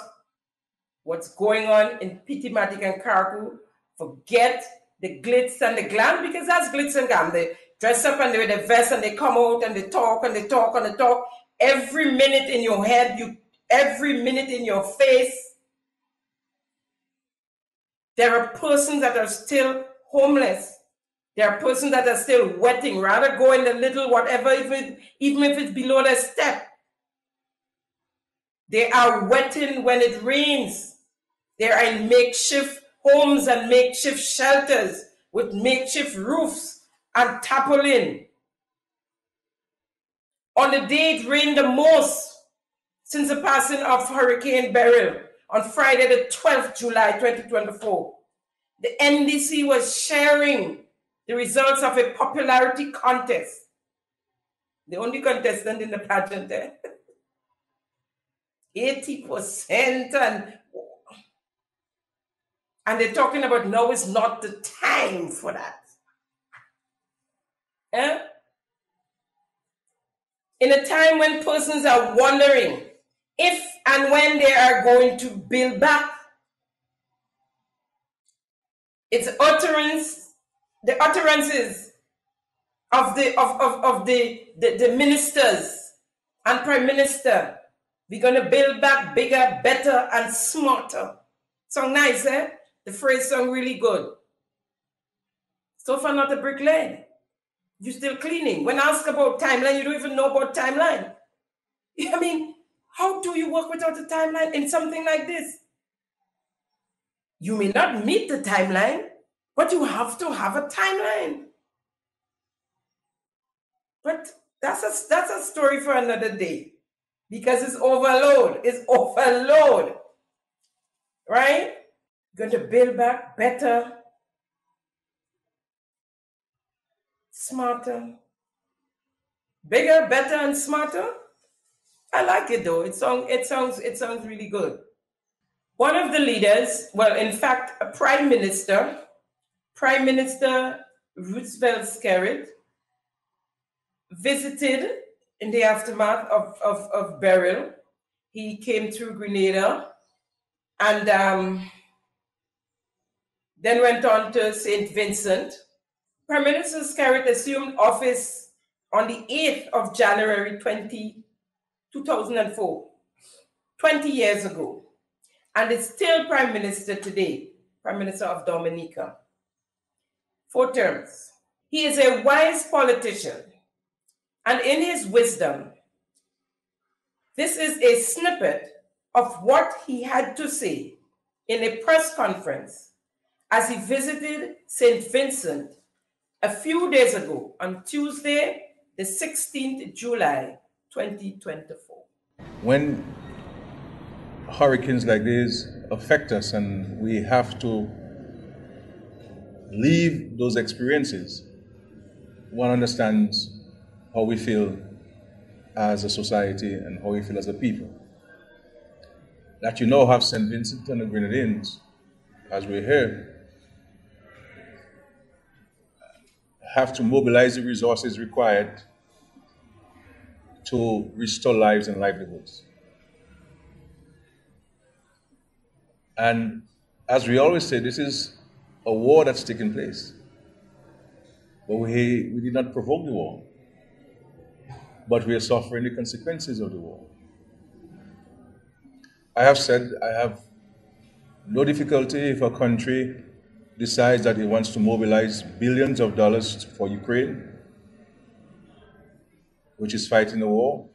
what's going on in Petite Martinique and Carrefour. Forget the glitz and the glam, because that's glitz and glam. They dress up and they wear the vest and they come out and they talk and they talk and they talk. Every minute in your head, every minute in your face. There are persons that are still homeless. There are persons that are still wetting, rather go in the little whatever, even if it's below the step. They are wetting when it rains. They are in makeshift homes and makeshift shelters with makeshift roofs and tarpaulin. On the day it rained the most since the passing of Hurricane Beryl on Friday, the 12th July 2024, the NDC was sharing the results of a popularity contest. The only contestant in the pageant there. 80%, and they're talking about now is not the time for that. Eh? In a time when persons are wondering if and when they are going to build back, it's the utterances of the ministers and prime minister. We're going to build back bigger, better, and smarter. Sound nice, eh? The phrase sound really good. So far, not a bricklayer. You're still cleaning. When asked about timeline, you don't even know about timeline. I mean, how do you work without a timeline in something like this? You may not meet the timeline, but you have to have a timeline. But that's a story for another day, because it's overload. It's overload, right? Going to build back better, smarter, bigger, better, and smarter. I like it though. It sounds really good. One of the leaders, well, in fact, a Prime Minister Roosevelt Skerrit, visited in the aftermath of Beryl. He came through Grenada and then went on to St. Vincent. Prime Minister Skerrit assumed office on the 8th of January 2004, 20 years ago, and is still Prime Minister today, Prime Minister of Dominica. 4 terms. He is a wise politician, and in his wisdom, this is a snippet of what he had to say in a press conference as he visited St. Vincent a few days ago on Tuesday, the 16th July, 2024.
When hurricanes like this affect us and we have to leave those experiences, one understands how we feel as a society and how we feel as a people. That you now have St. Vincent and the Grenadines, as we're here, have to mobilize the resources required to restore lives and livelihoods. And as we always say, this is a war that's taking place. But we did not provoke the war, but we are suffering the consequences of the war. I have said I have no difficulty if a country decides that it wants to mobilize billions of dollars for Ukraine, which is fighting the war.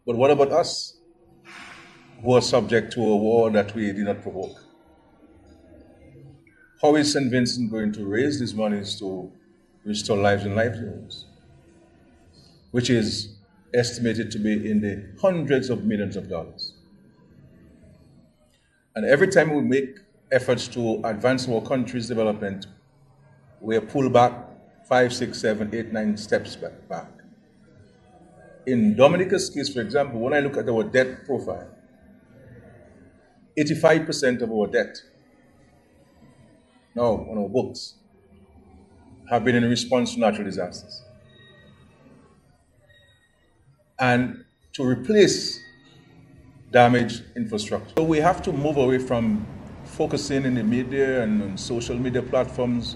But what about us, who are subject to a war that we did not provoke. How is St. Vincent going to raise these monies to restore lives and livelihoods, which is estimated to be in the hundreds of millions of dollars? And every time we make efforts to advance our country's development, we are pulled back 5, 6, 7, 8, 9 steps back. In Dominica's case, for example, when I look at our debt profile, 85% of our debt now on our books have been in response to natural disasters. And to replace damaged infrastructure. So we have to move away from focusing in the media and on social media platforms,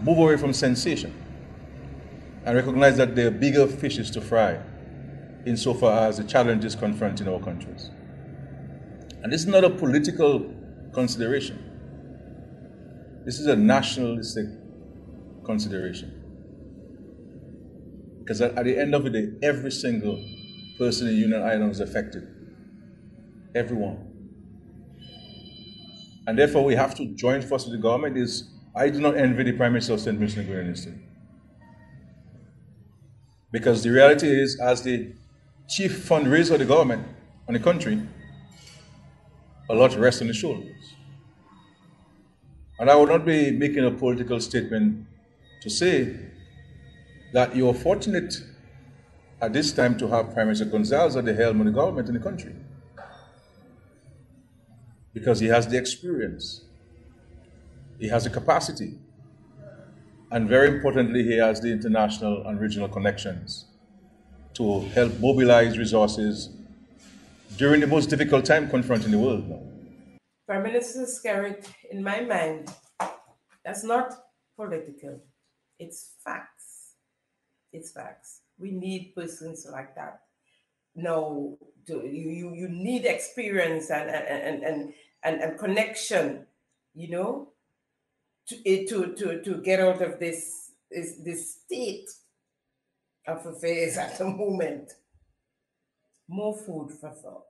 move away from sensation, and recognize that there are bigger fishes to fry insofar as the challenges confronting our countries. And this is not a political consideration. This is a nationalistic consideration. Because at the end of the day, every single person in Union Island is affected. Everyone. And therefore we have to join forces with the government. I do not envy the Prime Minister of St. Vincent and Grenadines. Because the reality is, as the chief fundraiser of the government and the country, a lot rests on the shoulders. And I would not be making a political statement to say that you are fortunate at this time to have Prime Minister Gonzalez at the helm of the government in the country. Because he has the experience, he has the capacity, and very importantly, he has the international and regional connections to help mobilize resources during the most difficult time confronting the world now.
Prime Minister Skerritt, in my mind, that's not political. It's facts. It's facts. We need persons like that. No, you need experience and connection, you know, to get out of this state of affairs at the moment. More food for thought.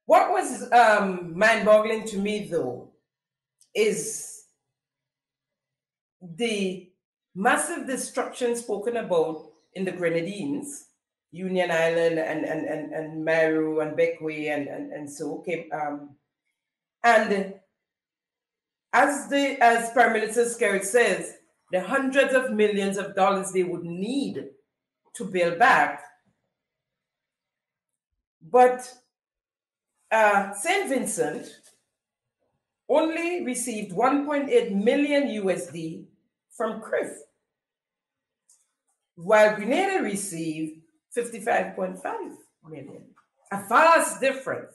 What was mind-boggling to me, though, is the massive destruction spoken about in the Grenadines, Union Island and Meru and Bequia and so. And as Prime Minister Skerritt says, the hundreds of millions of dollars they would need to build back. But St. Vincent only received 1.8 million USD from CRIF, while Grenada received 55.5 million. A vast difference.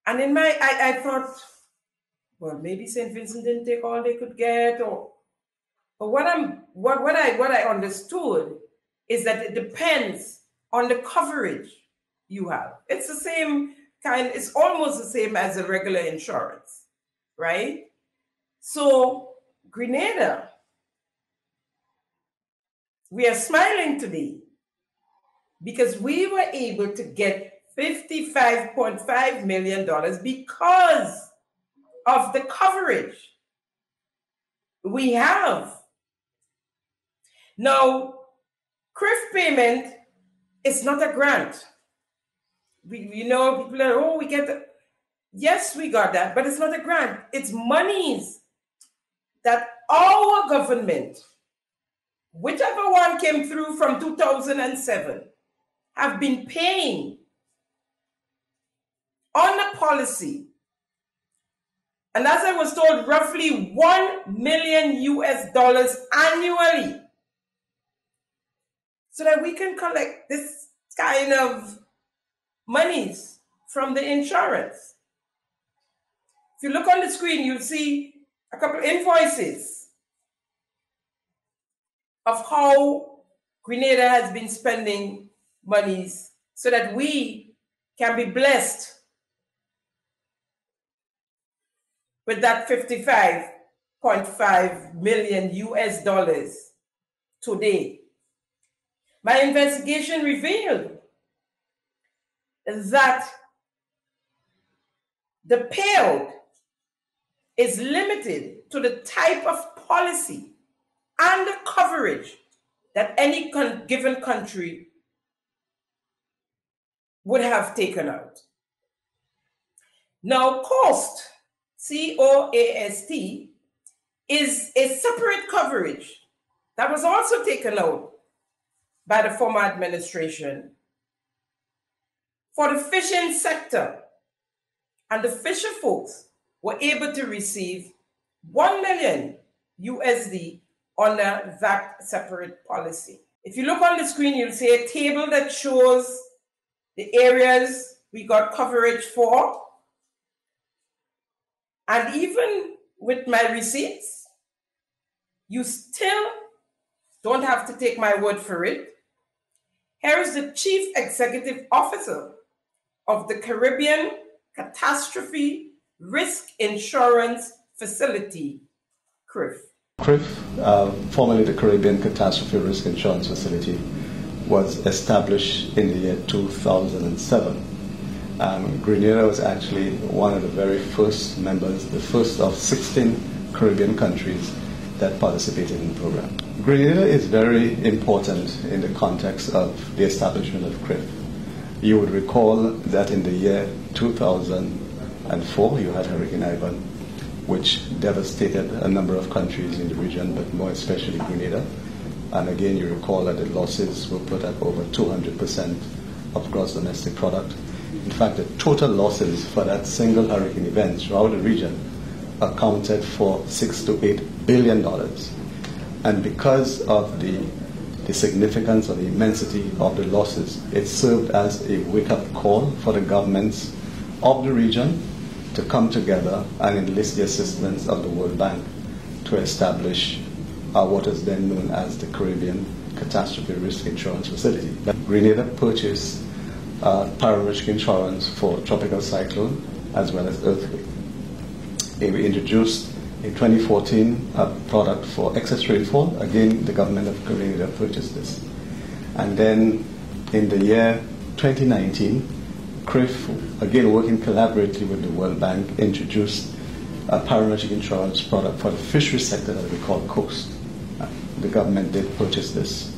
And in I thought, well, maybe St. Vincent didn't take all they could get, but what I understood is that it depends on the coverage you have. It's the same kind, it's almost the same as a regular insurance, right? So Grenada, we are smiling today because we were able to get $55.5 million because of the coverage we have. Now, CRIF payment is not a grant. People are, we get that. Yes, we got that, but it's not a grant. It's monies that our government, whichever one came through from 2007, have been paying on a policy. And as I was told, roughly $1 million US annually, so that we can collect this kind of monies from the insurance. If you look on the screen, you'll see a couple of invoices of how Grenada has been spending monies so that we can be blessed with that $55.5 million US today. My investigation revealed that the payout is limited to the type of policy and the coverage that any given country would have taken out. Now, COAST, C-O-A-S-T, is a separate coverage that was also taken out by the former administration for the fishing sector. And the fisher folks were able to receive $1 million USD under that separate policy. If you look on the screen, you'll see a table that shows the areas we got coverage for. And even with my receipts, you still don't have to take my word for it. Here is the Chief Executive Officer of the Caribbean Catastrophe Risk Insurance Facility, CRIF.
CRIF, formerly the Caribbean Catastrophe Risk Insurance Facility, was established in the year 2007. Grenada was actually one of the very first members, the first of 16 Caribbean countries that participated in the program. Grenada is very important in the context of the establishment of CRIF. You would recall that in the year 2004, you had Hurricane Ivan, which devastated a number of countries in the region, but more especially Grenada. And again, you recall that the losses were put at over 200% of gross domestic product. In fact, the total losses for that single hurricane event throughout the region accounted for $6 to $8 billion. And because of the significance or the immensity of the losses, it served as a wake-up call for the governments of the region to come together and enlist the assistance of the World Bank to establish what is then known as the Caribbean Catastrophe Risk Insurance Facility. Grenada purchased para-risk insurance for tropical cyclone as well as earthquake. We introduced in 2014 a product for excess rainfall. Again, the government of Grenada purchased this. And then in the year 2019, CRIF, again working collaboratively with the World Bank, introduced a para-risk insurance product for the fishery sector that we call COAST. The government did purchase this.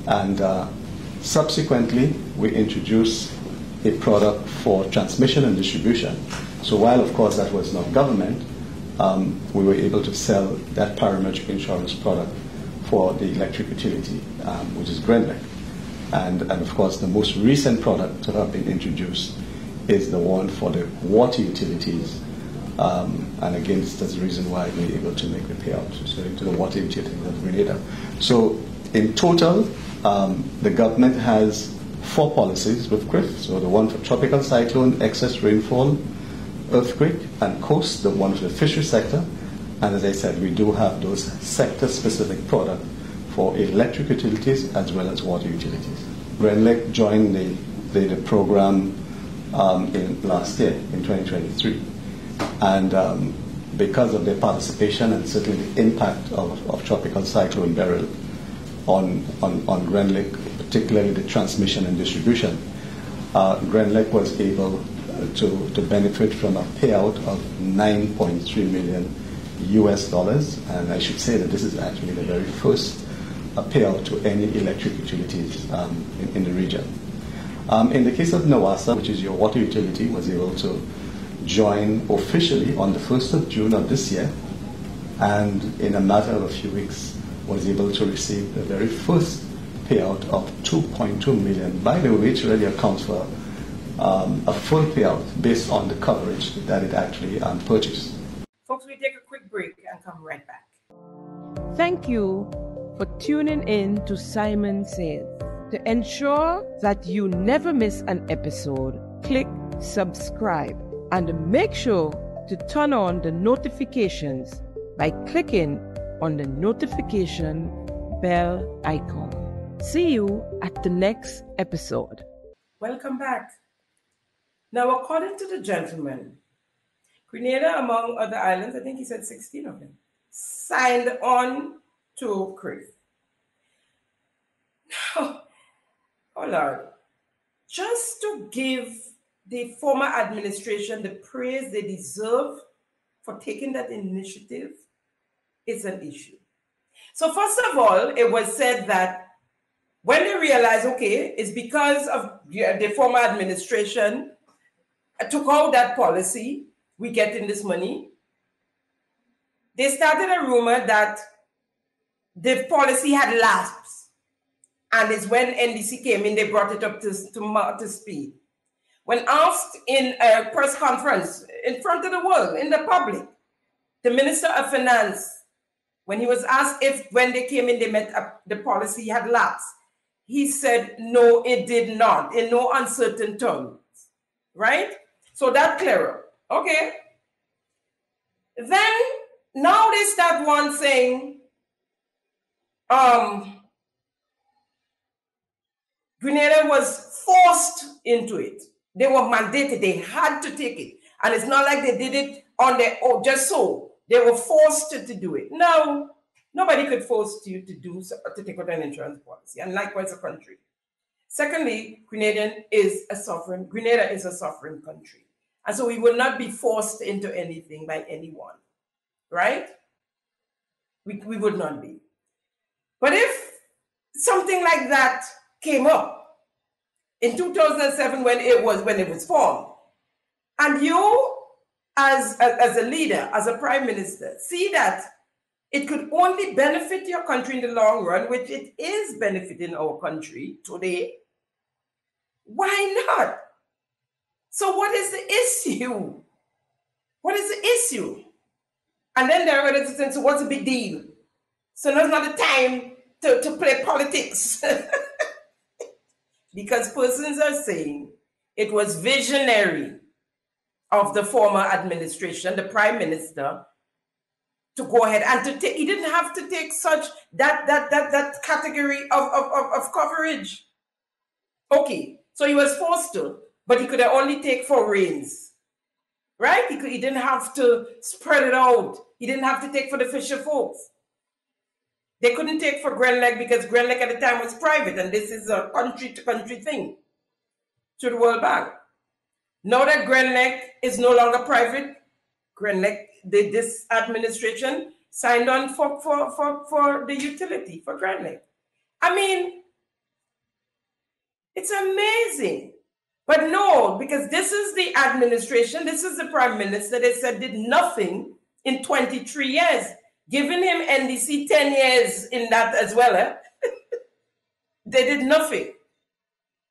And subsequently, we introduced a product for transmission and distribution. So while, of course, that was not government, we were able to sell that para-risk insurance product for the electric utility, which is Grenlick. And of course, the most recent product to have been introduced is the one for the water utilities. And again, that's the reason why we're able to make the payout to the water utilities of Grenada. So in total, the government has 4 policies with CRIF. So the one for tropical cyclone, excess rainfall, earthquake, and coast, the one for the fishery sector. And as I said, we do have those sector-specific products for electric utilities as well as water utilities. Grenlick joined the program in last year, in 2023. And because of their participation and certainly the impact of tropical cyclone Beryl on Grenlick, particularly the transmission and distribution, Grenlick was able to benefit from a payout of $9.3 million US. And I should say that this is actually the very first payout to any electric utilities in the region. In the case of NAWASA, which is your water utility, was able to join officially on the 1st of June of this year, and in a matter of a few weeks was able to receive the very first payout of $2.2 million, by the way, which really accounts for a full payout based on the coverage that it actually purchased.
Folks, we take a quick break and come right back.
Thank you for tuning in to Simon Says. To ensure that you never miss an episode, click subscribe and make sure to turn on the notifications by clicking on the notification bell icon. See you at the next episode.
Welcome back. Now, according to the gentleman, Grenada, among other islands, I think he said 16 of them, signed on to CRIF. Oh Lord. just to give the former administration the praise they deserve for taking that initiative is an issue. So first of all, it was said that when they realized, okay, it's because of the former administration took out that policy, we getting this money, they started a rumor that the policy had lapsed. And it's when NDC came in, they brought it up to speed. When asked in a press conference in front of the world, in the public, the Minister of Finance, when he was asked if when they came in, they met the policy had lapsed, he said, no, it did not, in no uncertain terms, right? So that clearer, okay? Then, now they start one saying, Grenada was forced into it. They were mandated, they had to take it. And it's not like they did it on their own, just so. They were forced to do it. No, nobody could force you to take out an insurance policy, and likewise a country. Secondly, Grenada is a sovereign country. And so we will not be forced into anything by anyone, right? We would not be. But if something like that came up in 2007 when it was formed, and you as a leader, as a prime minister, see that it could only benefit your country in the long run, which it is benefiting our country today, why not? So what is the issue? What is the issue? And then there are others saying, so what's the big deal? So now's not the time to play politics. Because persons are saying it was visionary of the former administration, the prime minister, to go ahead and to take, he didn't have to take such that category of coverage. Okay, so he was forced to, but he could only take for rains, right? He didn't have to spread it out. He didn't have to take for the fisher folks. They couldn't take for Grand Lake because Grand Lake at the time was private, and this is a country-to-country thing through the World Bank. Now that Grand Lake is no longer private, Grand Lake, this administration signed on for the utility for Grand Lake. I mean, it's amazing. But no, because this is the administration, this is the prime minister, they said did nothing in 23 years. Giving him NDC 10 years in that as well. Eh? They did nothing.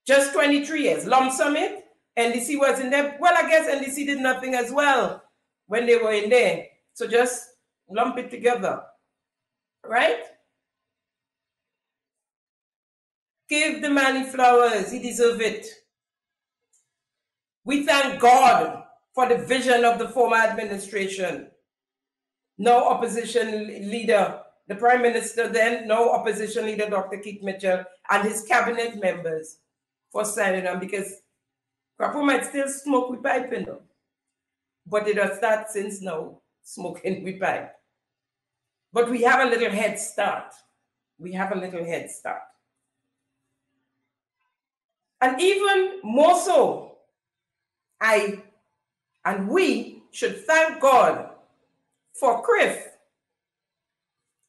Just 23 years. Lump sum it. NDC was in there. Well, I guess NDC did nothing as well when they were in there. So just lump it together. Right? Give the man flowers. He deserves it. We thank God for the vision of the former administration. No opposition leader, the prime minister then, no opposition leader, Dr. Keith Mitchell, and his cabinet members for signing on, because Crapo might still smoke with pipe, you know. But it has started since now, smoking with pipe. But we have a little head start. We have a little head start. And even more so, we should thank God for Criff,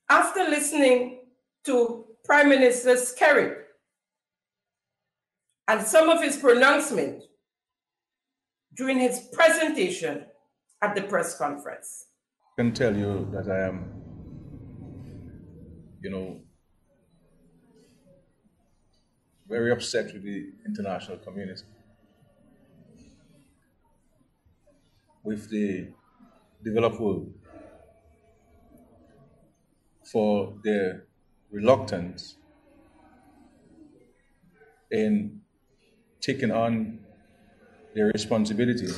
after listening to Prime Minister Skerritt and some of his pronouncement during his presentation at the press conference.
I can tell you that I am, very upset with the international community, with the developed world, for their reluctance in taking on their responsibility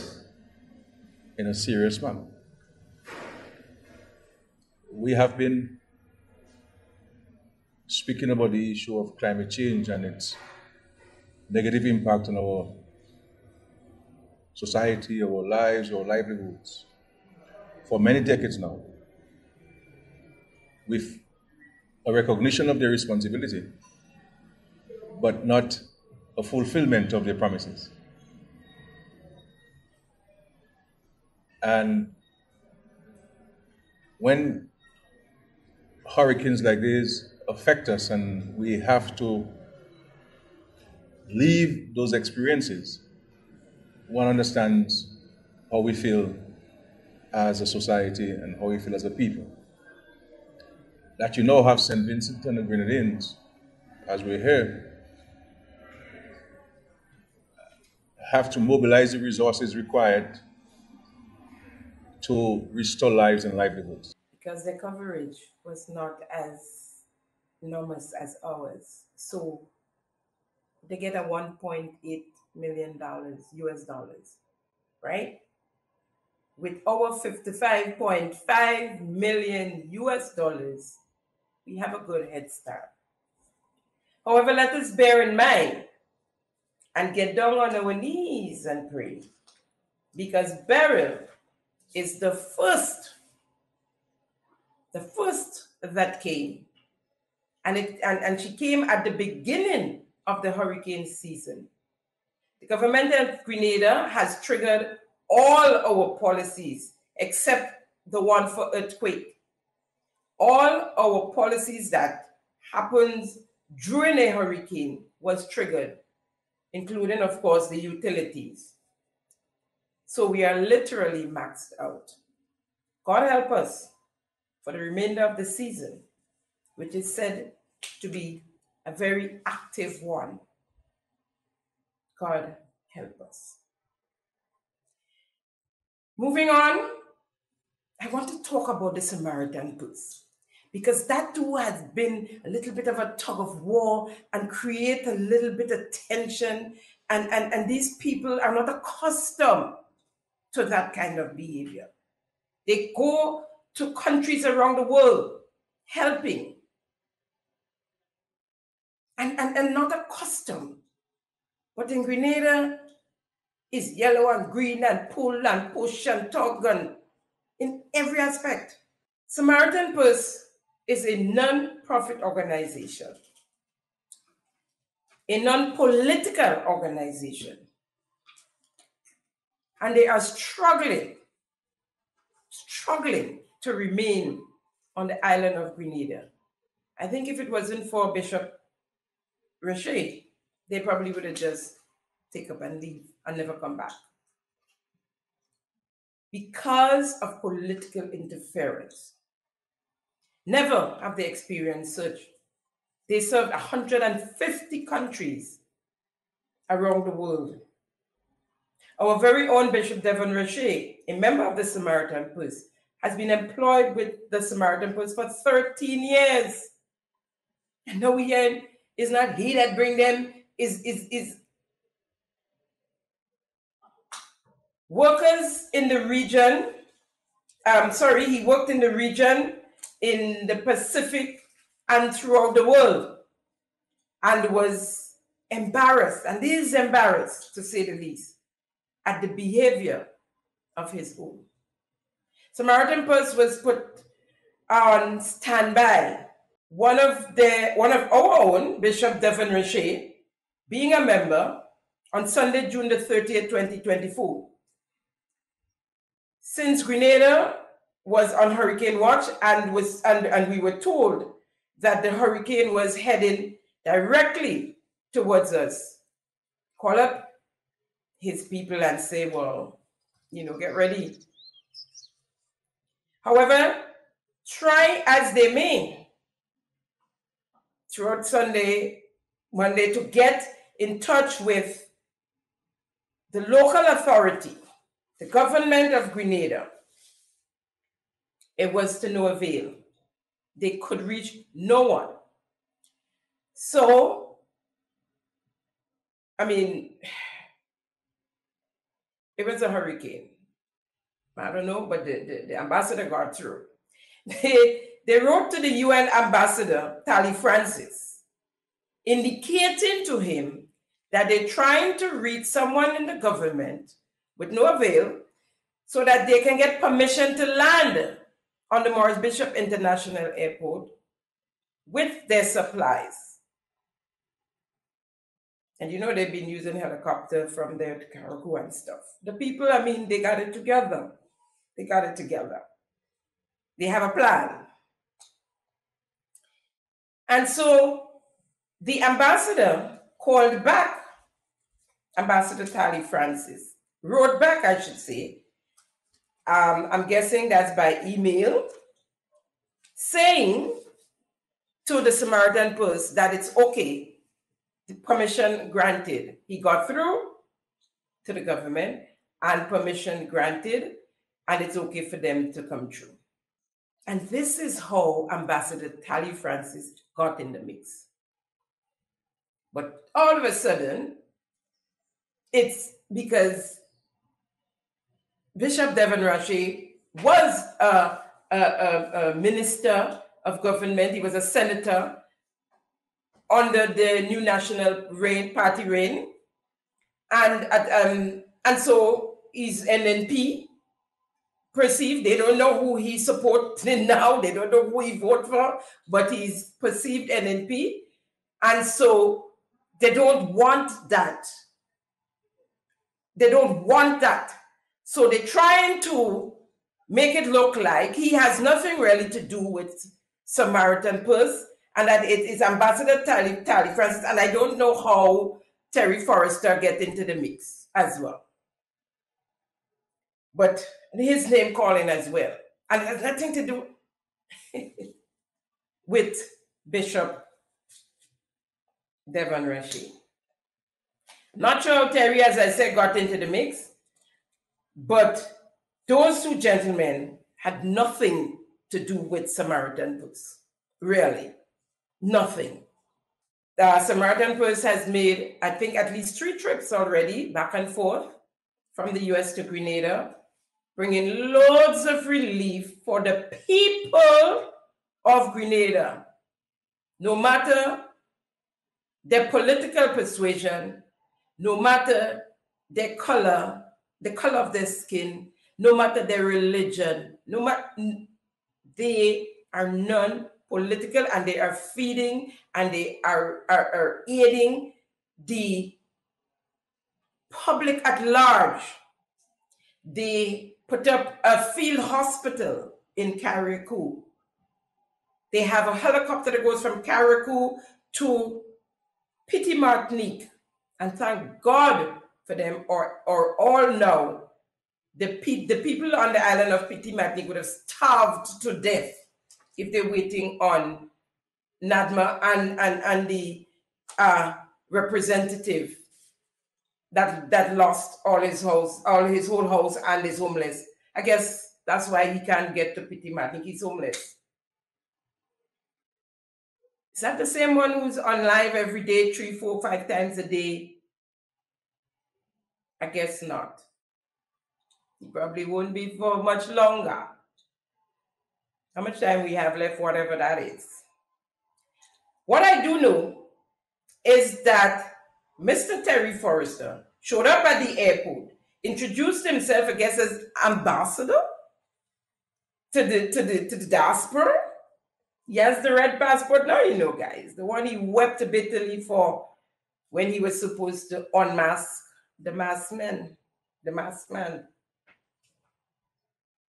in a serious manner. We have been speaking about the issue of climate change and its negative impact on our society, our lives, our livelihoods for many decades now, with a recognition of their responsibility, but not a fulfillment of their promises. And when hurricanes like this affect us and we have to leave those experiences, one understands how we feel as a society and how we feel as a people. That you now have St. Vincent and the Grenadines, as we're here, have to mobilize the resources required to restore lives and livelihoods.
Because the coverage was not as enormous as ours. So they get a $1.8 million US dollars, right? With our 55.5 million US dollars, we have a good head start. However, let us bear in mind and get down on our knees and pray, because Beryl is the first that came. And she came at the beginning of the hurricane season. The government of Grenada has triggered all our policies except the one for earthquake. All our policies that happens during a hurricane was triggered, including, of course, the utilities. So we are literally maxed out. God help us for the remainder of the season, which is said to be a very active one. God help us. Moving on, I want to talk about the Samaritan Purse, because that too has been a little bit of a tug of war and create a little bit of tension. And these people are not accustomed to that kind of behavior. They go to countries around the world helping and not accustomed. But in Grenada, it's yellow and green and pull and push and tug and in every aspect. Samaritan Purse is a non-profit organization, a non-political organization, and they are struggling to remain on the island of Grenada. I think if it wasn't for Bishop Rashid, they probably would have just take up and leave and never come back. Because of political interference. Never have they experienced such. They served 150 countries around the world. Our very own Bishop Devon Rashid, a member of the Samaritan Purse, has been employed with the Samaritan Purse for 13 years. And now we hear it's not he that bring them, is workers in the region. He worked in the region, in the Pacific and throughout the world, and was embarrassed, and is embarrassed to say the least, at the behavior of his own. Samaritan Purse was put on standby. One of our own, Bishop Devon Rashid, being a member, on Sunday, June the 30th, 2024. Since Grenada was on hurricane watch and we were told that the hurricane was heading directly towards us, call up his people and say, well, get ready. However, try as they may throughout Sunday, Monday, to get in touch with the local authority, the government of Grenada, it was to no avail. They could reach no one. So, it was a hurricane. I don't know, but the ambassador got through. They wrote to the UN ambassador, Tally Francis, indicating to him that they're trying to reach someone in the government with no avail so that they can get permission to land on the Morris Bishop International Airport with their supplies. And you know they've been using helicopter from there to Carriacou and stuff. The people, I mean, they got it together. They got it together. They have a plan. And so the ambassador called back, Ambassador Tally Francis, wrote back, I should say. I'm guessing that's by email, saying to the Samaritan Purse that it's okay, the permission granted. He got through to the government and permission granted, and it's okay for them to come through. And this is how Ambassador Tally Francis got in the mix. But all of a sudden, it's because Bishop Devon Rache was a minister of government. He was a senator under the New National Party reign. And so he's NNP perceived. They don't know who he supports now. They don't know who he voted for, but he's perceived NNP. And so they don't want that. They don't want that. So they're trying to make it look like he has nothing really to do with Samaritan Purse, and that it is Ambassador Tally Francis, and I don't know how Terry Forrester get into the mix as well. But his name calling as well. And it has nothing to do with Bishop Devon Rache. Not sure how Terry, as I said, got into the mix, but those two gentlemen had nothing to do with Samaritan Purse. Really, nothing. Samaritan Purse has made, I think, at least 3 trips already, back and forth, from the US to Grenada, bringing loads of relief for the people of Grenada, no matter their political persuasion, no matter their color, the color of their skin, no matter their religion, no matter, they are non-political, and they are feeding and they are aiding the public at large. They put up a field hospital in Carriacou. They have a helicopter that goes from Carriacou to Petite Martinique. And thank God for them, or all now, the people on the island of Petite Martinique would have starved to death if they're waiting on NADMA and the representative that lost all his whole house, and is homeless. I guess that's why he can't get to Petite Martinique. He's homeless. Is that the same one who's on live every day, 3, 4, 5 times a day? I guess not. He probably won't be for much longer. How much time we have left, whatever that is. What I do know is that Mr. Terry Forrester showed up at the airport, introduced himself, I guess, as ambassador to the diaspora. He has the red passport now, you know, guys. The one he wept bitterly for when he was supposed to unmask the masked man. The masked man.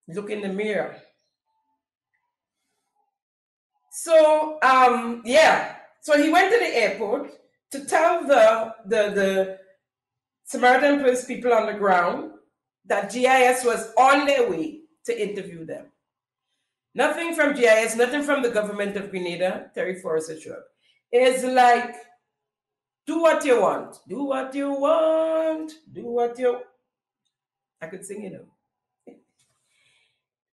Look in the mirror. So, yeah. So he went to the airport to tell the Samaritan Purse people on the ground that GIS was on their way to interview them. Nothing from GIS, nothing from the government of Grenada, Terry Forrester showed up. It's like, do what you want. Do what you want. Do what you... I could sing, you know.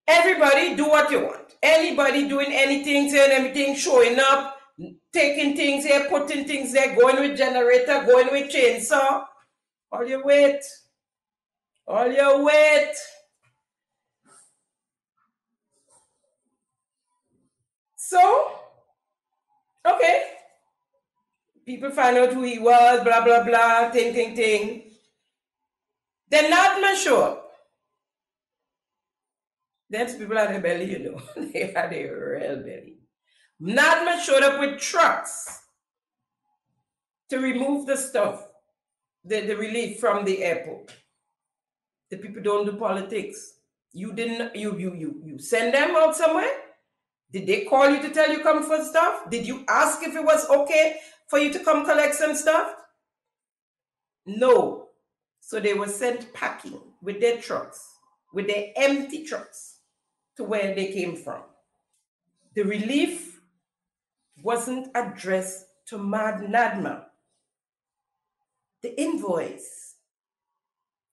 Everybody do what you want. Anybody doing anything, saying everything, showing up, taking things here, putting things there, going with generator, going with chainsaw. All you wait. All you wait. So, okay. People find out who he was, blah, blah, blah, ting. Then NADMA show up. Those people had a belly, you know. They had a real belly. NADMA showed up with trucks to remove the stuff the relief from the airport. The people don't do politics. You didn't, you send them out somewhere? Did they call you to tell you come for stuff? Did you ask if it was okay for you to come collect some stuff? No. So they were sent packing with their trucks, with their empty trucks, to where they came from. The relief wasn't addressed to NADMA. The invoice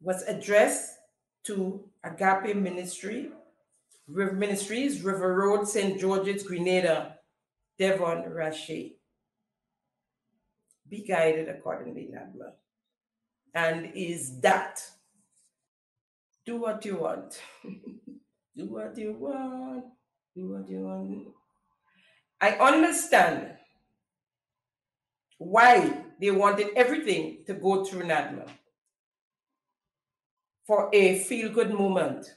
was addressed to Agape Ministries, River Road, St. George's, Grenada, Devon, Rache. Be guided accordingly, NADMA. And is that do what you want. Do what you want. Do what you want. I understand why they wanted everything to go through NADMA for a feel-good moment.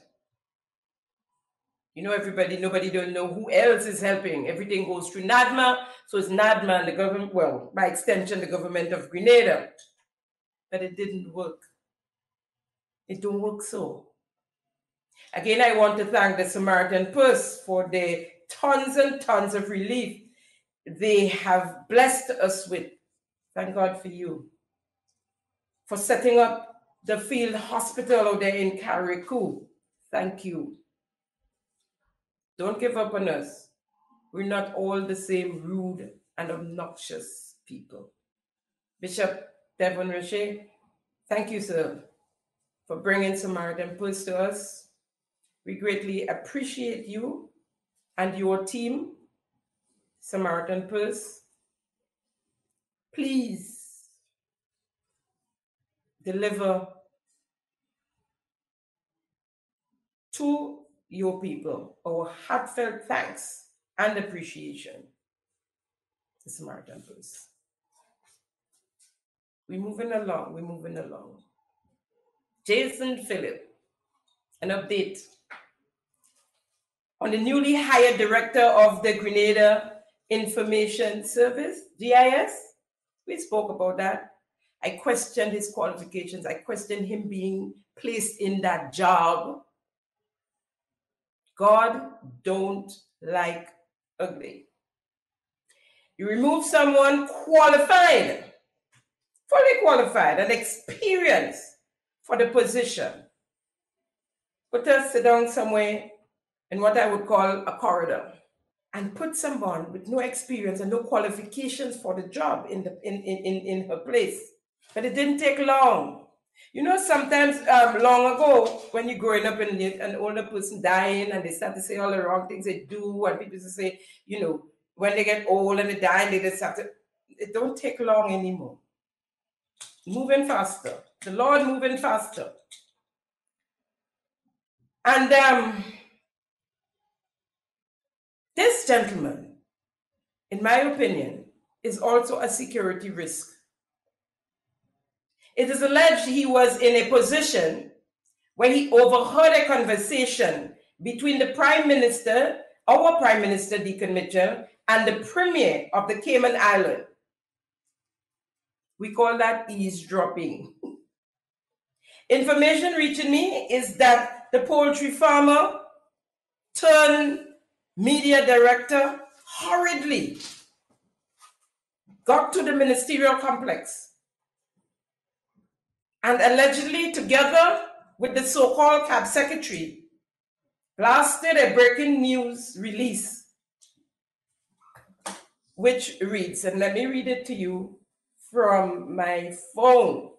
You know, nobody don't know who else is helping. Everything goes through NADMA, so it's NADMA and the government, well, by extension, the government of Grenada. But it didn't work. It don't work so. Again, I want to thank the Samaritan Purse for the tons and tons of relief they have blessed us with. Thank God for you. For setting up the field hospital out there in Carriacou. Thank you. Don't give up on us. We're not all the same rude and obnoxious people. Bishop Devon Rocher, thank you, sir, for bringing Samaritan Purse to us. We greatly appreciate you and your team, Samaritan Purse. Please deliver to your people our heartfelt thanks and appreciation to Samaritan Purse. We're moving along. Jason Phillip, an update on the newly hired director of the Grenada Information Service, GIS. We spoke about that. I questioned his qualifications. I questioned him being placed in that job. God don't like ugly. You remove someone qualified, fully qualified and experienced for the position. Put us sit down somewhere in what I would call a corridor and put someone with no experience and no qualifications for the job in her place. But it didn't take long. You know, sometimes long ago, when you're growing up and an older person dying and they start to say all the wrong things they do, and people say, you know, when they get old and they die, they just have to, it don't take long anymore. Moving faster. The Lord moving faster. And this gentleman, in my opinion, is also a security risk. It is alleged he was in a position where he overheard a conversation between the Prime Minister, our Prime Minister, Deacon Mitchell, and the Premier of the Cayman Island. We call that eavesdropping. Information reaching me is that the poultry farmer turned media director hurriedly got to the ministerial complex and allegedly, together with the so-called cab secretary, blasted a breaking news release, which reads, and let me read it to you from my phone.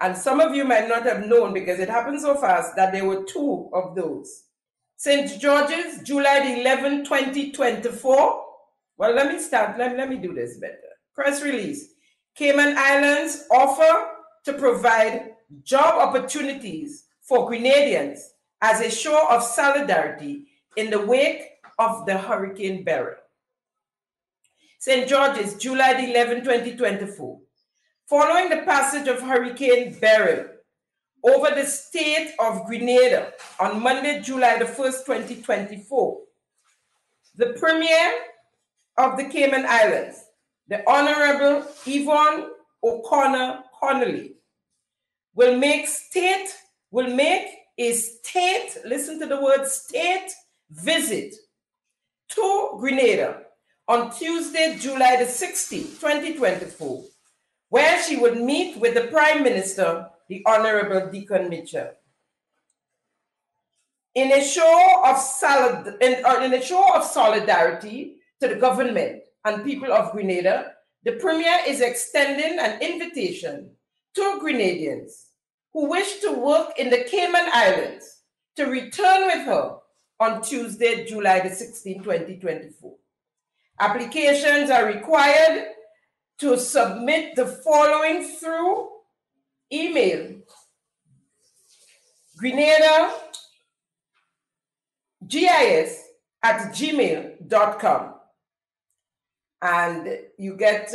And some of you might not have known because it happened so fast that there were two of those. St. George's, July 11, 2024. Well, let me start. Let me do this better. Press release. Cayman Islands offer to provide job opportunities for Grenadians as a show of solidarity in the wake of the Hurricane Beryl. St. George's, July 11, 2024. Following the passage of Hurricane Beryl over the state of Grenada on Monday, July the 1st, 2024, the Premier of the Cayman Islands, the Honorable Yvonne O'Connor Connolly will make a state, listen to the word state, visit to Grenada on Tuesday, July the 16th, 2024, where she would meet with the Prime Minister, the Honorable Deacon Mitchell. In a show of solidarity to the government and people of Grenada, the Premier is extending an invitation to Grenadians who wish to work in the Cayman Islands to return with her on Tuesday, July the 16th, 2024. Applications are required to submit the following through email: grenadagis@gmail.com. And you get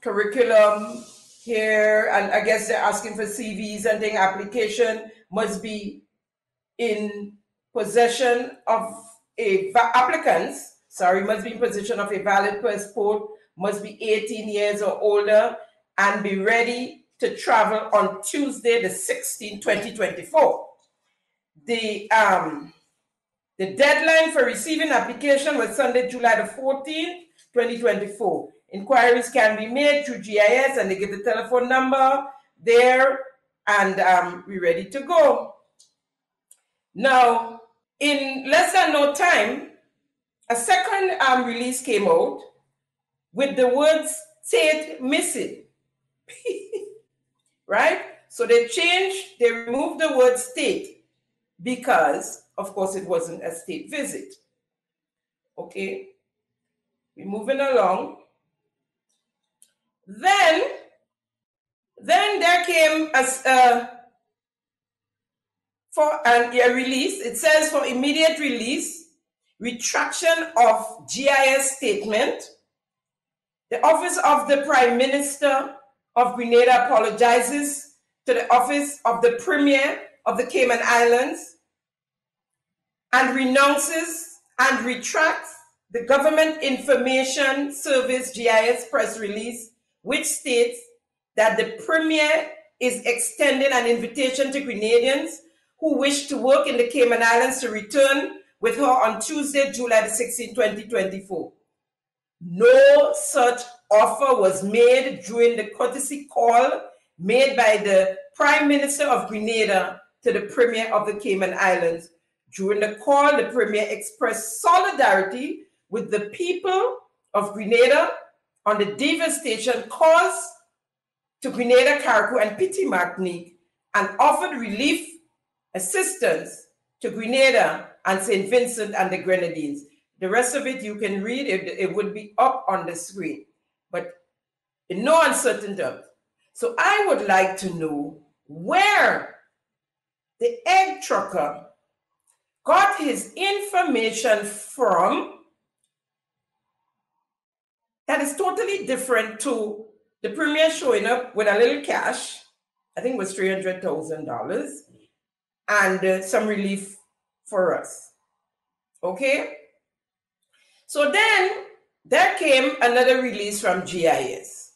curriculum here, and I guess they're asking for CVs and thing. Application must be in possession of must be in possession of a valid passport, must be 18 years or older, and be ready to travel on Tuesday, the 16th, 2024. The deadline for receiving application was Sunday, July the 14th, 2024. Inquiries can be made through GIS, and they give the telephone number there, and we're ready to go. Now, in less than no time, a second release came out with the words "state missing." Right? So they removed the word state because, of course, it wasn't a state visit. Okay? We're moving along. Then there came a release. It says for immediate release, retraction of GIS statement. The Office of the Prime Minister of Grenada apologizes to the Office of the Premier of the Cayman Islands and renounces and retracts the Government Information Service GIS press release, which states that the Premier is extending an invitation to Grenadians who wish to work in the Cayman Islands to return with her on Tuesday, July the 16th, 2024. No such offer was made during the courtesy call made by the Prime Minister of Grenada to the Premier of the Cayman Islands. During the call, the Premier expressed solidarity with the people of Grenada on the devastation caused to Grenada, Carriacou, and Petite Martinique, and offered relief assistance to Grenada and St. Vincent and the Grenadines. The rest of it you can read, it would be up on the screen, but in no uncertain terms. So I would like to know where the egg trucker got his information from that is totally different to the Premier showing up with a little cash, I think it was $300,000, and some relief for us. Okay? So then there came another release from GIS,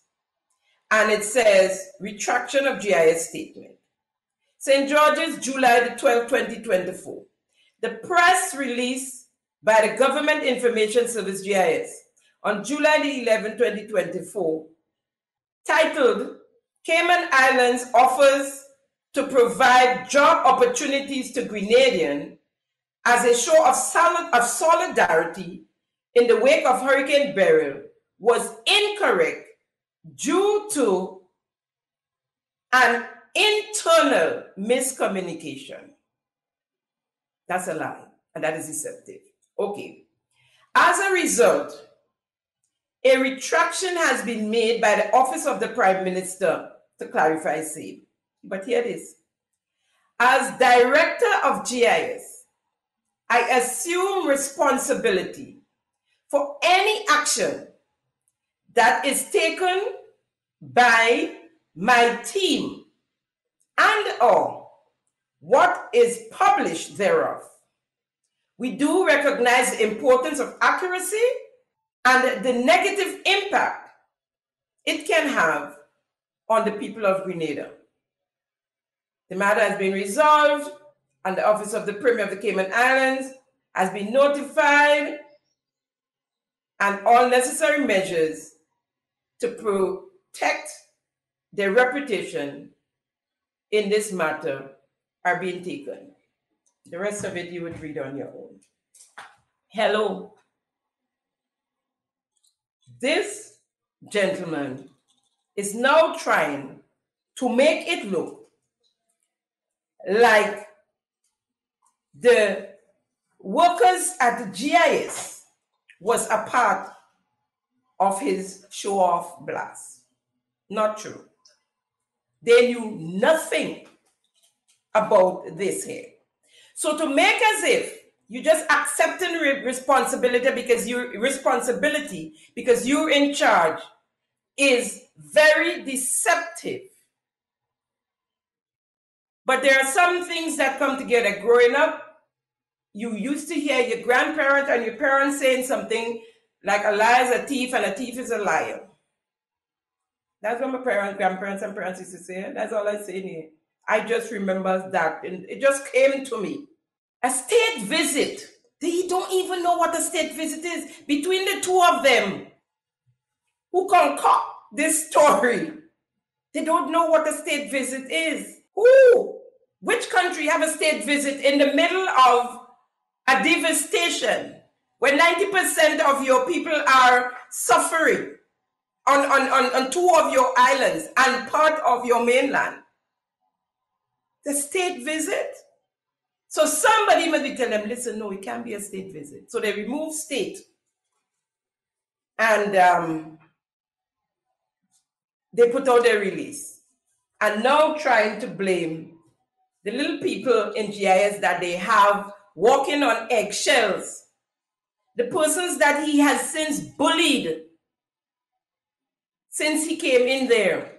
and it says retraction of GIS statement. St. George's, July the 12th, 2024. The press release by the Government Information Service GIS on July the 11th, 2024, titled Cayman Islands Offers to Provide Job Opportunities to Grenadians as a show of solidarity in the wake of Hurricane Beryl, was incorrect due to an internal miscommunication. That's a lie, and that is deceptive. Okay. As a result, a retraction has been made by the Office of the Prime Minister to clarify same. But here it is. As Director of GIS, I assume responsibility for any action that is taken by my team and/or what is published thereof. We do recognize the importance of accuracy and the negative impact it can have on the people of Grenada. The matter has been resolved, and the Office of the Premier of the Cayman Islands has been notified, and all necessary measures to protect their reputation in this matter are being taken. The rest of it you would read on your own. Hello. This gentleman is now trying to make it look like the workers at the GIS was a part of his show-off blast. Not true. They knew nothing about this here. So to make as if you just accepting responsibility because you're in charge is very deceptive. But there are some things that come together. Growing up, you used to hear your grandparents and your parents saying something like a liar is a thief and a thief is a liar. That's what my grandparents and parents used to say. That's all I say here. I just remember that, and it just came to me. A state visit. They don't even know what a state visit is. Between the two of them, who concoct this story, they don't know what a state visit is. Who? Which country have a state visit in the middle of a devastation when 90% of your people are suffering on two of your islands and part of your mainland? The state visit? So somebody must be telling them, listen, no, it can't be a state visit. So they remove state. And they put out their release. And now trying to blame the little people in GIS that they have walking on eggshells. The persons that he has since bullied since he came in there.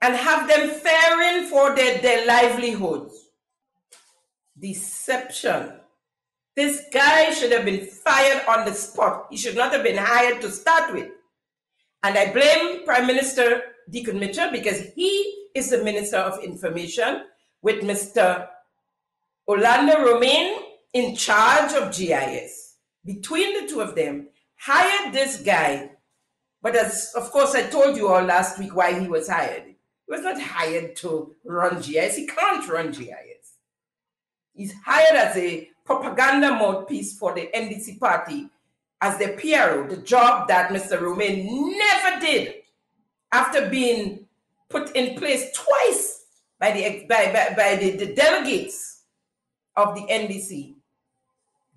And have them fearing for their livelihoods. Deception. This guy should have been fired on the spot. He should not have been hired to start with. And I blame Prime Minister Deacon Mitchell because he is the Minister of Information with Mr. Orlando Romain in charge of GIS. Between the two of them, hired this guy. But as, of course, I told you all last week why he was hired. He was not hired to run GIS. He can't run GIS. He's hired as a propaganda mouthpiece for the NDC party as the PRO, the job that Mr. Romain never did after being put in place twice by the delegates of the NDC.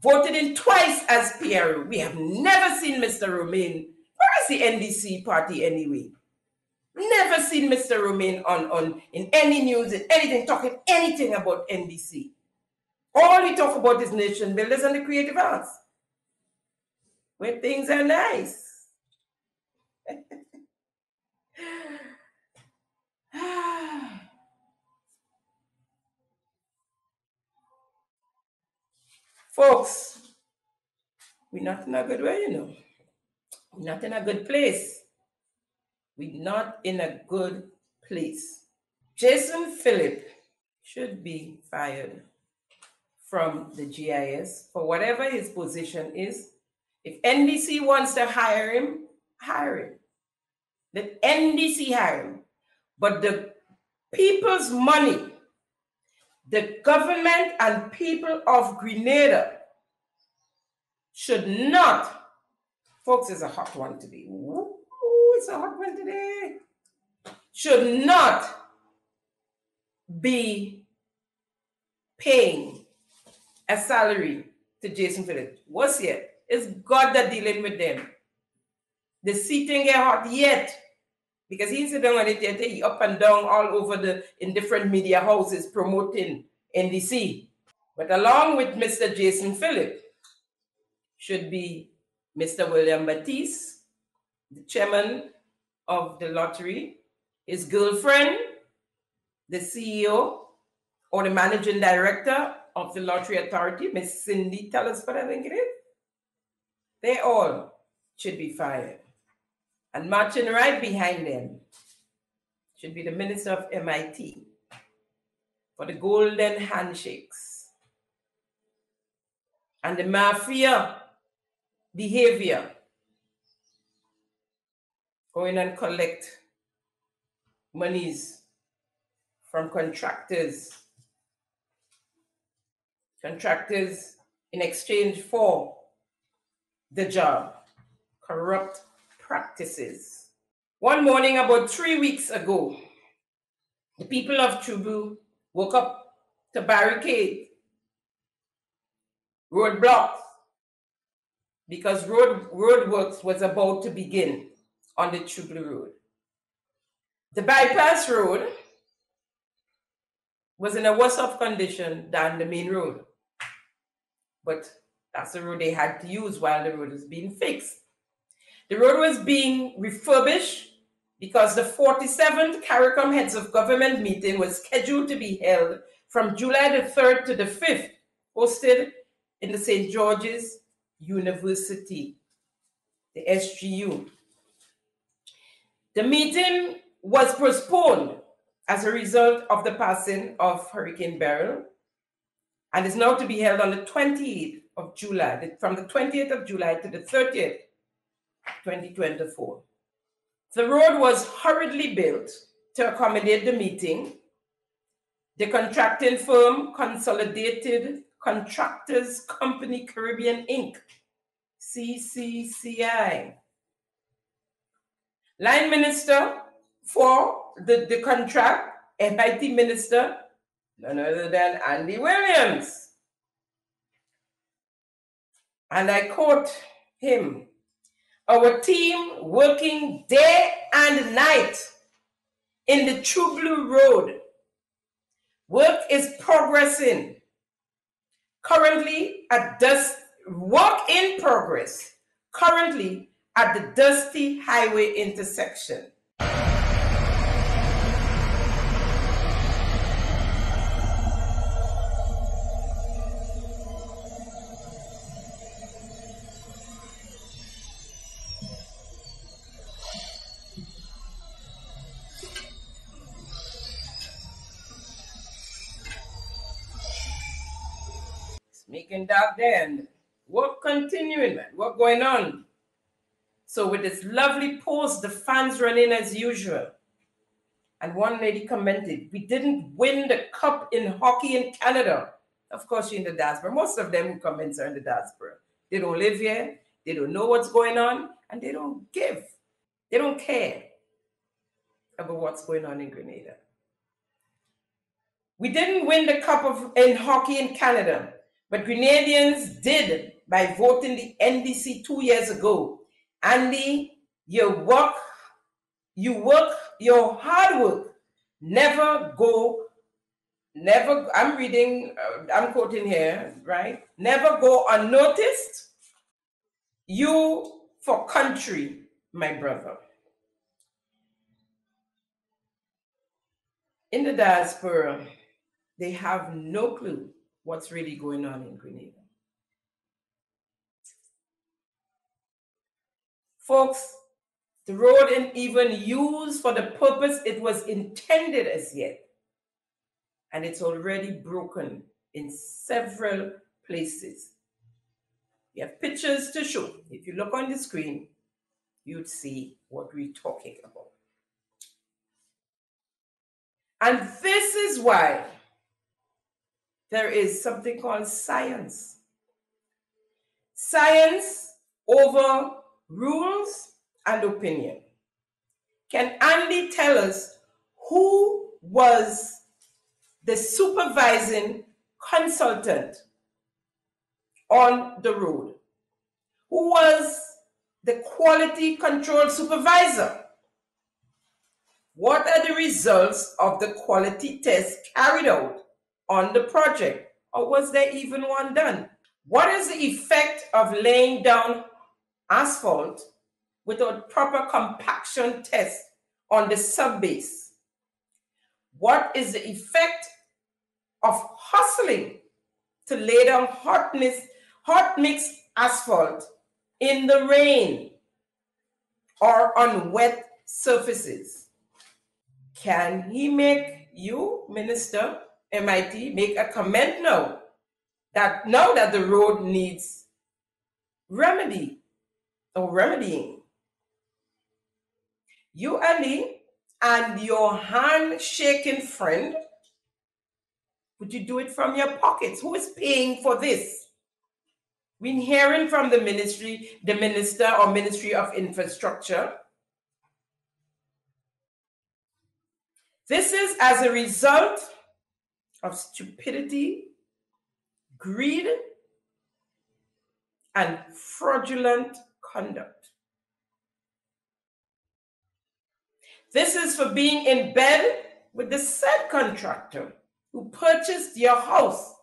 Voted in twice as PRO. We have never seen Mr. Romain. Where is the NDC party anyway? Never seen Mr. Romain in any news, in anything, talking anything about NDC. All we talk about is nation builders and the creative arts, where things are nice. Folks, we're not in a good way, you know. We're not in a good place. We're not in a good place. Jason Phillip should be fired from the GIS for whatever his position is. If NDC wants to hire him, hire him. Let NDC hire him. But the people's money, the government and people of Grenada should not, folks, it's a hot one today. Ooh, it's a hot one today. Should not be paying a salary to Jason Phillips. What's yet? It's God that dealing with them. The seating get hot yet. Because he's sitting on it, he up and down all over in different media houses promoting NDC. But along with Mr. Jason Phillip should be Mr. William Baptiste, the chairman of the lottery, his girlfriend, the CEO or the managing director of the Lottery Authority, Miss Cindy Telesford, I think it is. They all should be fired. And marching right behind them should be the Minister of MIT for the golden handshakes and the mafia behavior. Go in and collect monies from contractors in exchange for the job. Corrupt practices. One morning about 3 weeks ago, the people of Chubu woke up to barricade roadblocks because roadworks was about to begin on the Chubu Road. The bypass road was in a worse off condition than the main road, but that's the road they had to use while the road was being fixed. The road was being refurbished because the 47th CARICOM Heads of Government meeting was scheduled to be held from July the 3rd to the 5th, hosted in the St. George's University, the SGU. The meeting was postponed as a result of the passing of Hurricane Beryl and is now to be held on the 28th of July, from the 20th of July to the 30th, 2024. The road was hurriedly built to accommodate the meeting. The contracting firm Consolidated Contractors Company Caribbean Inc., CCCI. Line Minister for the contract, MIT Minister, none other than Andy Williams. And I quote him, "Our team working day and night in the Chublu Road. Work is progressing. Work in progress. Currently at the Dusty Highway intersection." Making dark then. Work continuing, man. Work going on. So with this lovely post, the fans running as usual. And one lady commented, "We didn't win the cup in hockey in Canada." Of course, you're in the diaspora. Most of them who comment are in the diaspora. They don't live here. They don't know what's going on. And they don't give. They don't care about what's going on in Grenada. We didn't win the cup in hockey in Canada. But Grenadians did by voting the NDC 2 years ago. Andy, your hard work, I'm quoting here, right? Never go unnoticed. You for country, my brother. In the diaspora, they have no clue what's really going on in Grenada. Folks, the road isn't even used for the purpose it was intended as yet. And it's already broken in several places. We have pictures to show. If you look on the screen, you'd see what we're talking about. And this is why there is something called science. Science over rules and opinion. Can Andy tell us who was the supervising consultant on the road? Who was the quality control supervisor? What are the results of the quality test carried out on the project? Or was there even one done? What is the effect of laying down asphalt without proper compaction test on the subbase? What is the effect of hustling to lay down hot mix asphalt in the rain? or on wet surfaces. Can he make you, Minister, MIT, make a comment now that the road needs remedy or remedying? You, Ali, and your handshaking friend, would you do it from your pockets? Who is paying for this? We're hearing from the minister or Ministry of Infrastructure. This is as a result of stupidity, greed, and fraudulent conduct. This is for being in bed with the said contractor who purchased your house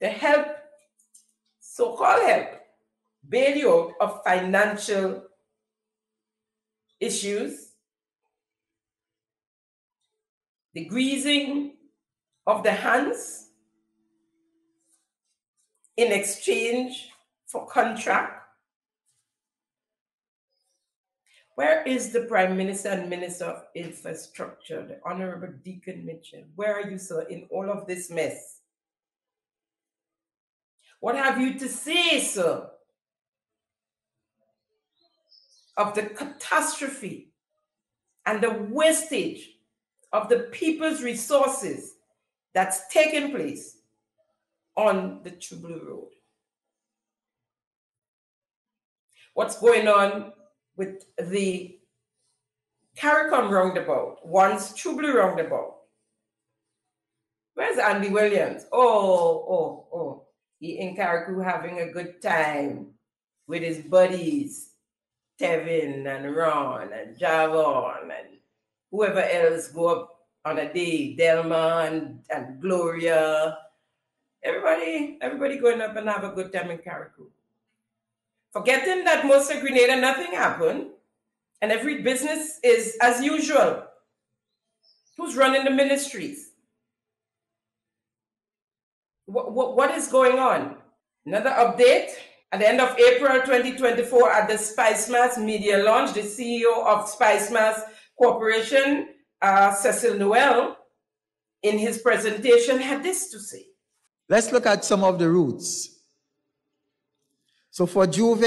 to help, so-called help, bail you out of financial issues, the greasing of the hands in exchange for contract. Where is the Prime Minister and Minister of Infrastructure, the Honorable Deacon Mitchell? Where are you, sir, in all of this mess? What have you to say, sir, of the catastrophe and the wastage of the people's resources that's taken place on the True Blue Road? What's going on with the CARICOM roundabout, once True Blue roundabout? Where's Andy Williams? Oh. He in Carriacou having a good time with his buddies, Tevin and Ron and Javon and whoever else go up on a day, Delma and Gloria. Everybody going up and have a good time in Carriacou. Forgetting that most of Grenada, nothing happened, and every business is as usual. Who's running the ministries? What is going on? Another update. At the end of April 2024, at the SpiceMass media launch, the CEO of SpiceMass Corporation, Cecil Noel, in his presentation had this to say.
Let's look at some of the routes. So for Juve,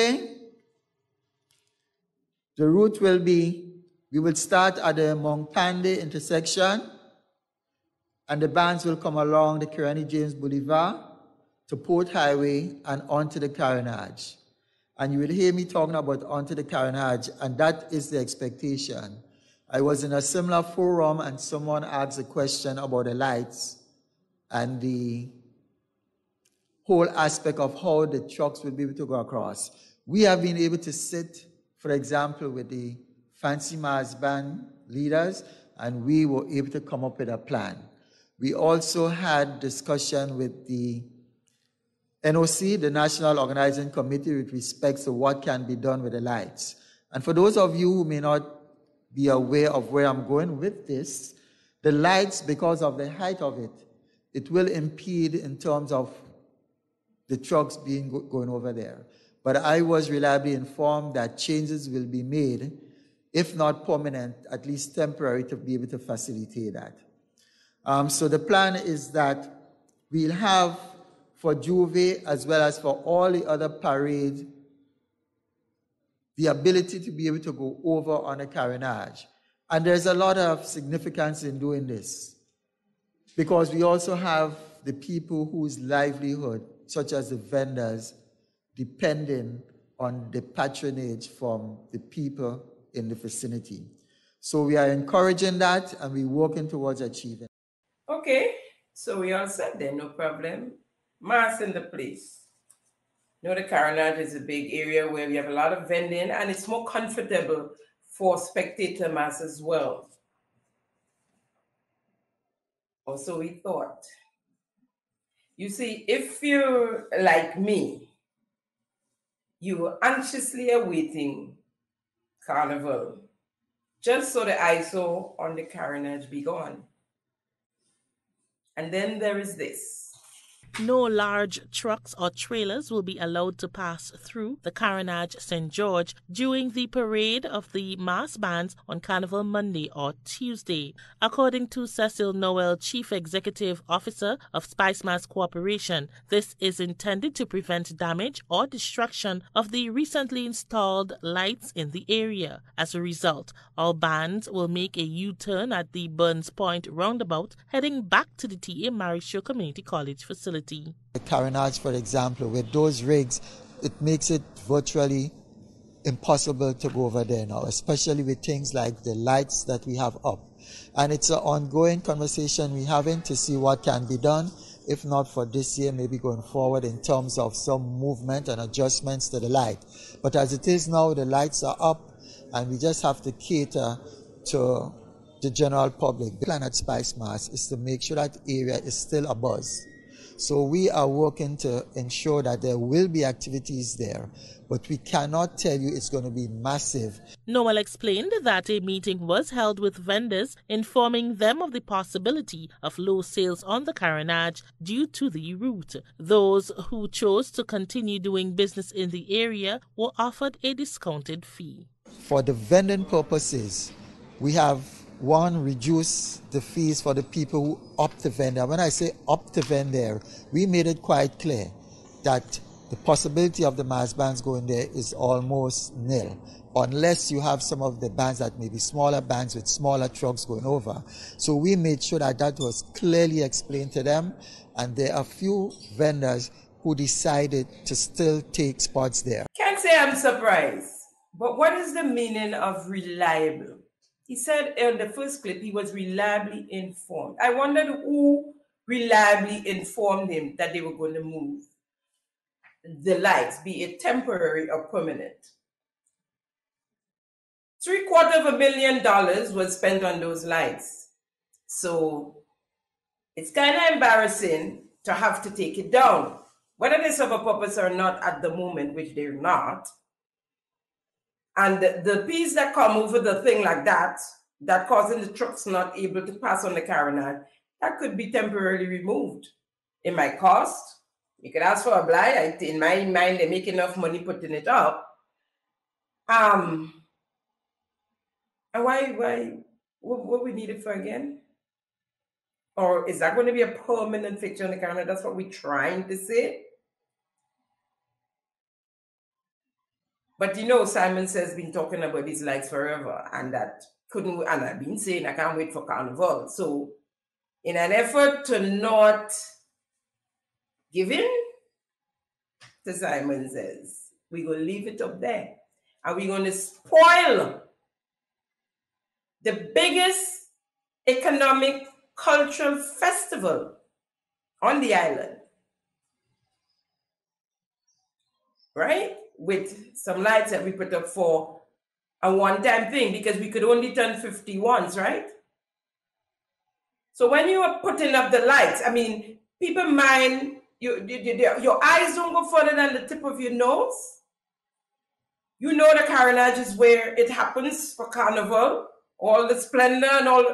the route will be, we will start at the Montpande intersection, and the bands will come along the Kirani James Boulevard to Port Highway and onto the Carenage. And you will hear me talking about onto the Carenage, and that is the expectation. I was in a similar forum and someone asked a question about the lights and the whole aspect of how the trucks will be able to go across. We have been able to sit, for example, with the Fancy Mars Band leaders, and we were able to come up with a plan. We also had discussion with the NOC, the National Organizing Committee, with respect to what can be done with the lights. And for those of you who may not be aware of where I'm going with this, the lights, because of the height of it, it will impede in terms of the trucks going over there. But I was reliably informed that changes will be made, if not permanent, at least temporary, to be able to facilitate that. So the plan is that we'll have for Juve as well as for all the other parades the ability to be able to go over on a carenage. And there's a lot of significance in doing this because we also have the people whose livelihood, such as the vendors, depending on the patronage from the people in the vicinity. So we are encouraging that and we're working towards achieving.
Okay, so we all said there, no problem. Mass in the place. You know, the Carenage is a big area where we have a lot of vending and it's more comfortable for spectator mass as well. Or so we thought. You see, if you're like me, you are anxiously awaiting Carnival, just so the ISO on the Carenage be gone. And then there is this.
No large trucks or trailers will be allowed to pass through the Carnage St. George during the parade of the mass bands on Carnival Monday or Tuesday. According to Cecil Noel, Chief Executive Officer of Spice Mass Corporation, this is intended to prevent damage or destruction of the recently installed lights in the area. As a result, all bands will make a U-turn at the Burns Point roundabout, heading back to the T.A. Marisho Community College facility.
The Carnage, for example, with those rigs, it makes it virtually impossible to go over there now, especially with things like the lights that we have up. And it's an ongoing conversation we're having to see what can be done, if not for this year, maybe going forward in terms of some movement and adjustments to the light. But as it is now, the lights are up, and we just have to cater to the general public. The plan at Spice Mass is to make sure that area is still abuzz. So we are working to ensure that there will be activities there, but we cannot tell you it's going to be massive.
Noel explained that a meeting was held with vendors, informing them of the possibility of low sales on the Carnage due to the route. Those who chose to continue doing business in the area were offered a discounted fee.
For the vending purposes, we have reduce the fees for the people who opt to vend there. When I say opt to vend there, we made it quite clear that the possibility of the mass bands going there is almost nil, unless you have some of the bands that may be smaller bands with smaller trucks going over. So we made sure that that was clearly explained to them, and there are a few vendors who decided to still take spots there.
Can't say I'm surprised, but what is the meaning of reliable? He said in the first clip he was reliably informed. I wondered who reliably informed him that they were going to move the lights, be it temporary or permanent. $750,000 was spent on those lights. So it's kind of embarrassing to have to take it down. Whether they serve a purpose or not at the moment, which they're not. And the piece that come over the thing like that causing the trucks not able to pass on the Carnage, that could be temporarily removed. It might cost. You could ask for a blight. In my mind, they make enough money putting it up. And what we need it for again? Or is that going to be a permanent fixture on the Carnage? That's what we're trying to say. But you know, Simon Says been talking about these lights forever, and that couldn't, and I've been saying I can't wait for Carnival. So in an effort to not give in to Simon Says, we're going to leave it up there. And we're going to spoil the biggest economic cultural festival on the island. Right? With some lights that we put up for a one-time thing, because we could only turn 50 once, right? So when you are putting up the lights, I mean, people mind, your eyes don't go further than the tip of your nose. You know the Carnage is where it happens for Carnival, all the splendor and all.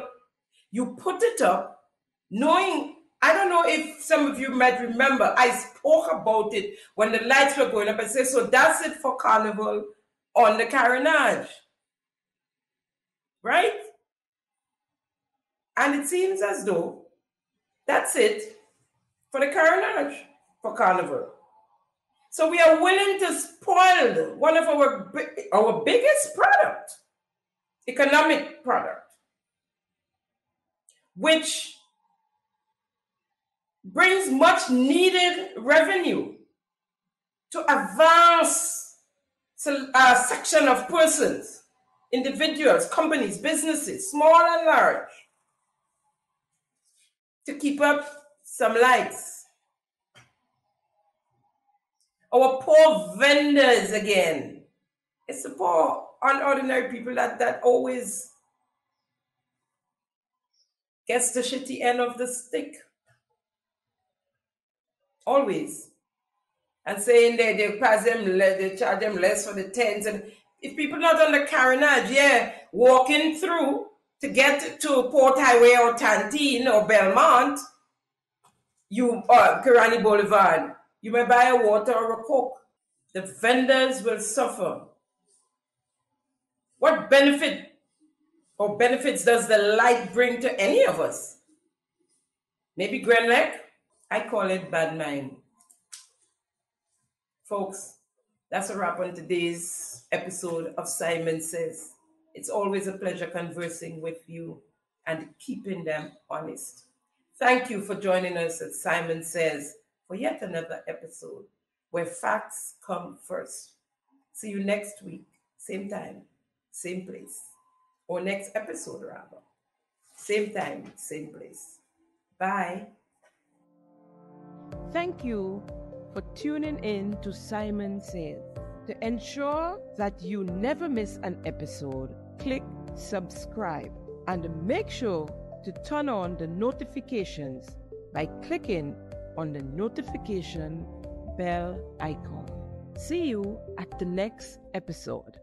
You put it up knowing, I don't know if some of you might remember, I spoke about it when the lights were going up and said, so that's it for Carnival on the Carnage, right? And it seems as though that's it for the Carnage, for Carnival. So we are willing to spoil one of our biggest product, economic product, which brings much needed revenue to a vast section of persons, individuals, companies, businesses, small and large, to keep up some lights. Our poor vendors again. It's the poor, unordinary people that always gets the shitty end of the stick. Always. And saying they pass them, they charge them less for the tents. And if people not on the Carnage, yeah, walking through to get to Port Highway or Tantine or Belmont, Kirani Boulevard, you may buy a water or a Coke. The vendors will suffer. What benefit or benefits does the light bring to any of us? Maybe Grand Lake? I call it bad mind. Folks, that's a wrap on today's episode of Simon Says. It's always a pleasure conversing with you and keeping them honest. Thank you for joining us at Simon Says for yet another episode where facts come first. See you next week, same time, same place. Or next episode, rather. Same time, same place. Bye.
Thank you for tuning in to Simon Says. To ensure that you never miss an episode, click subscribe and make sure to turn on the notifications by clicking on the notification bell icon. See you at the next episode.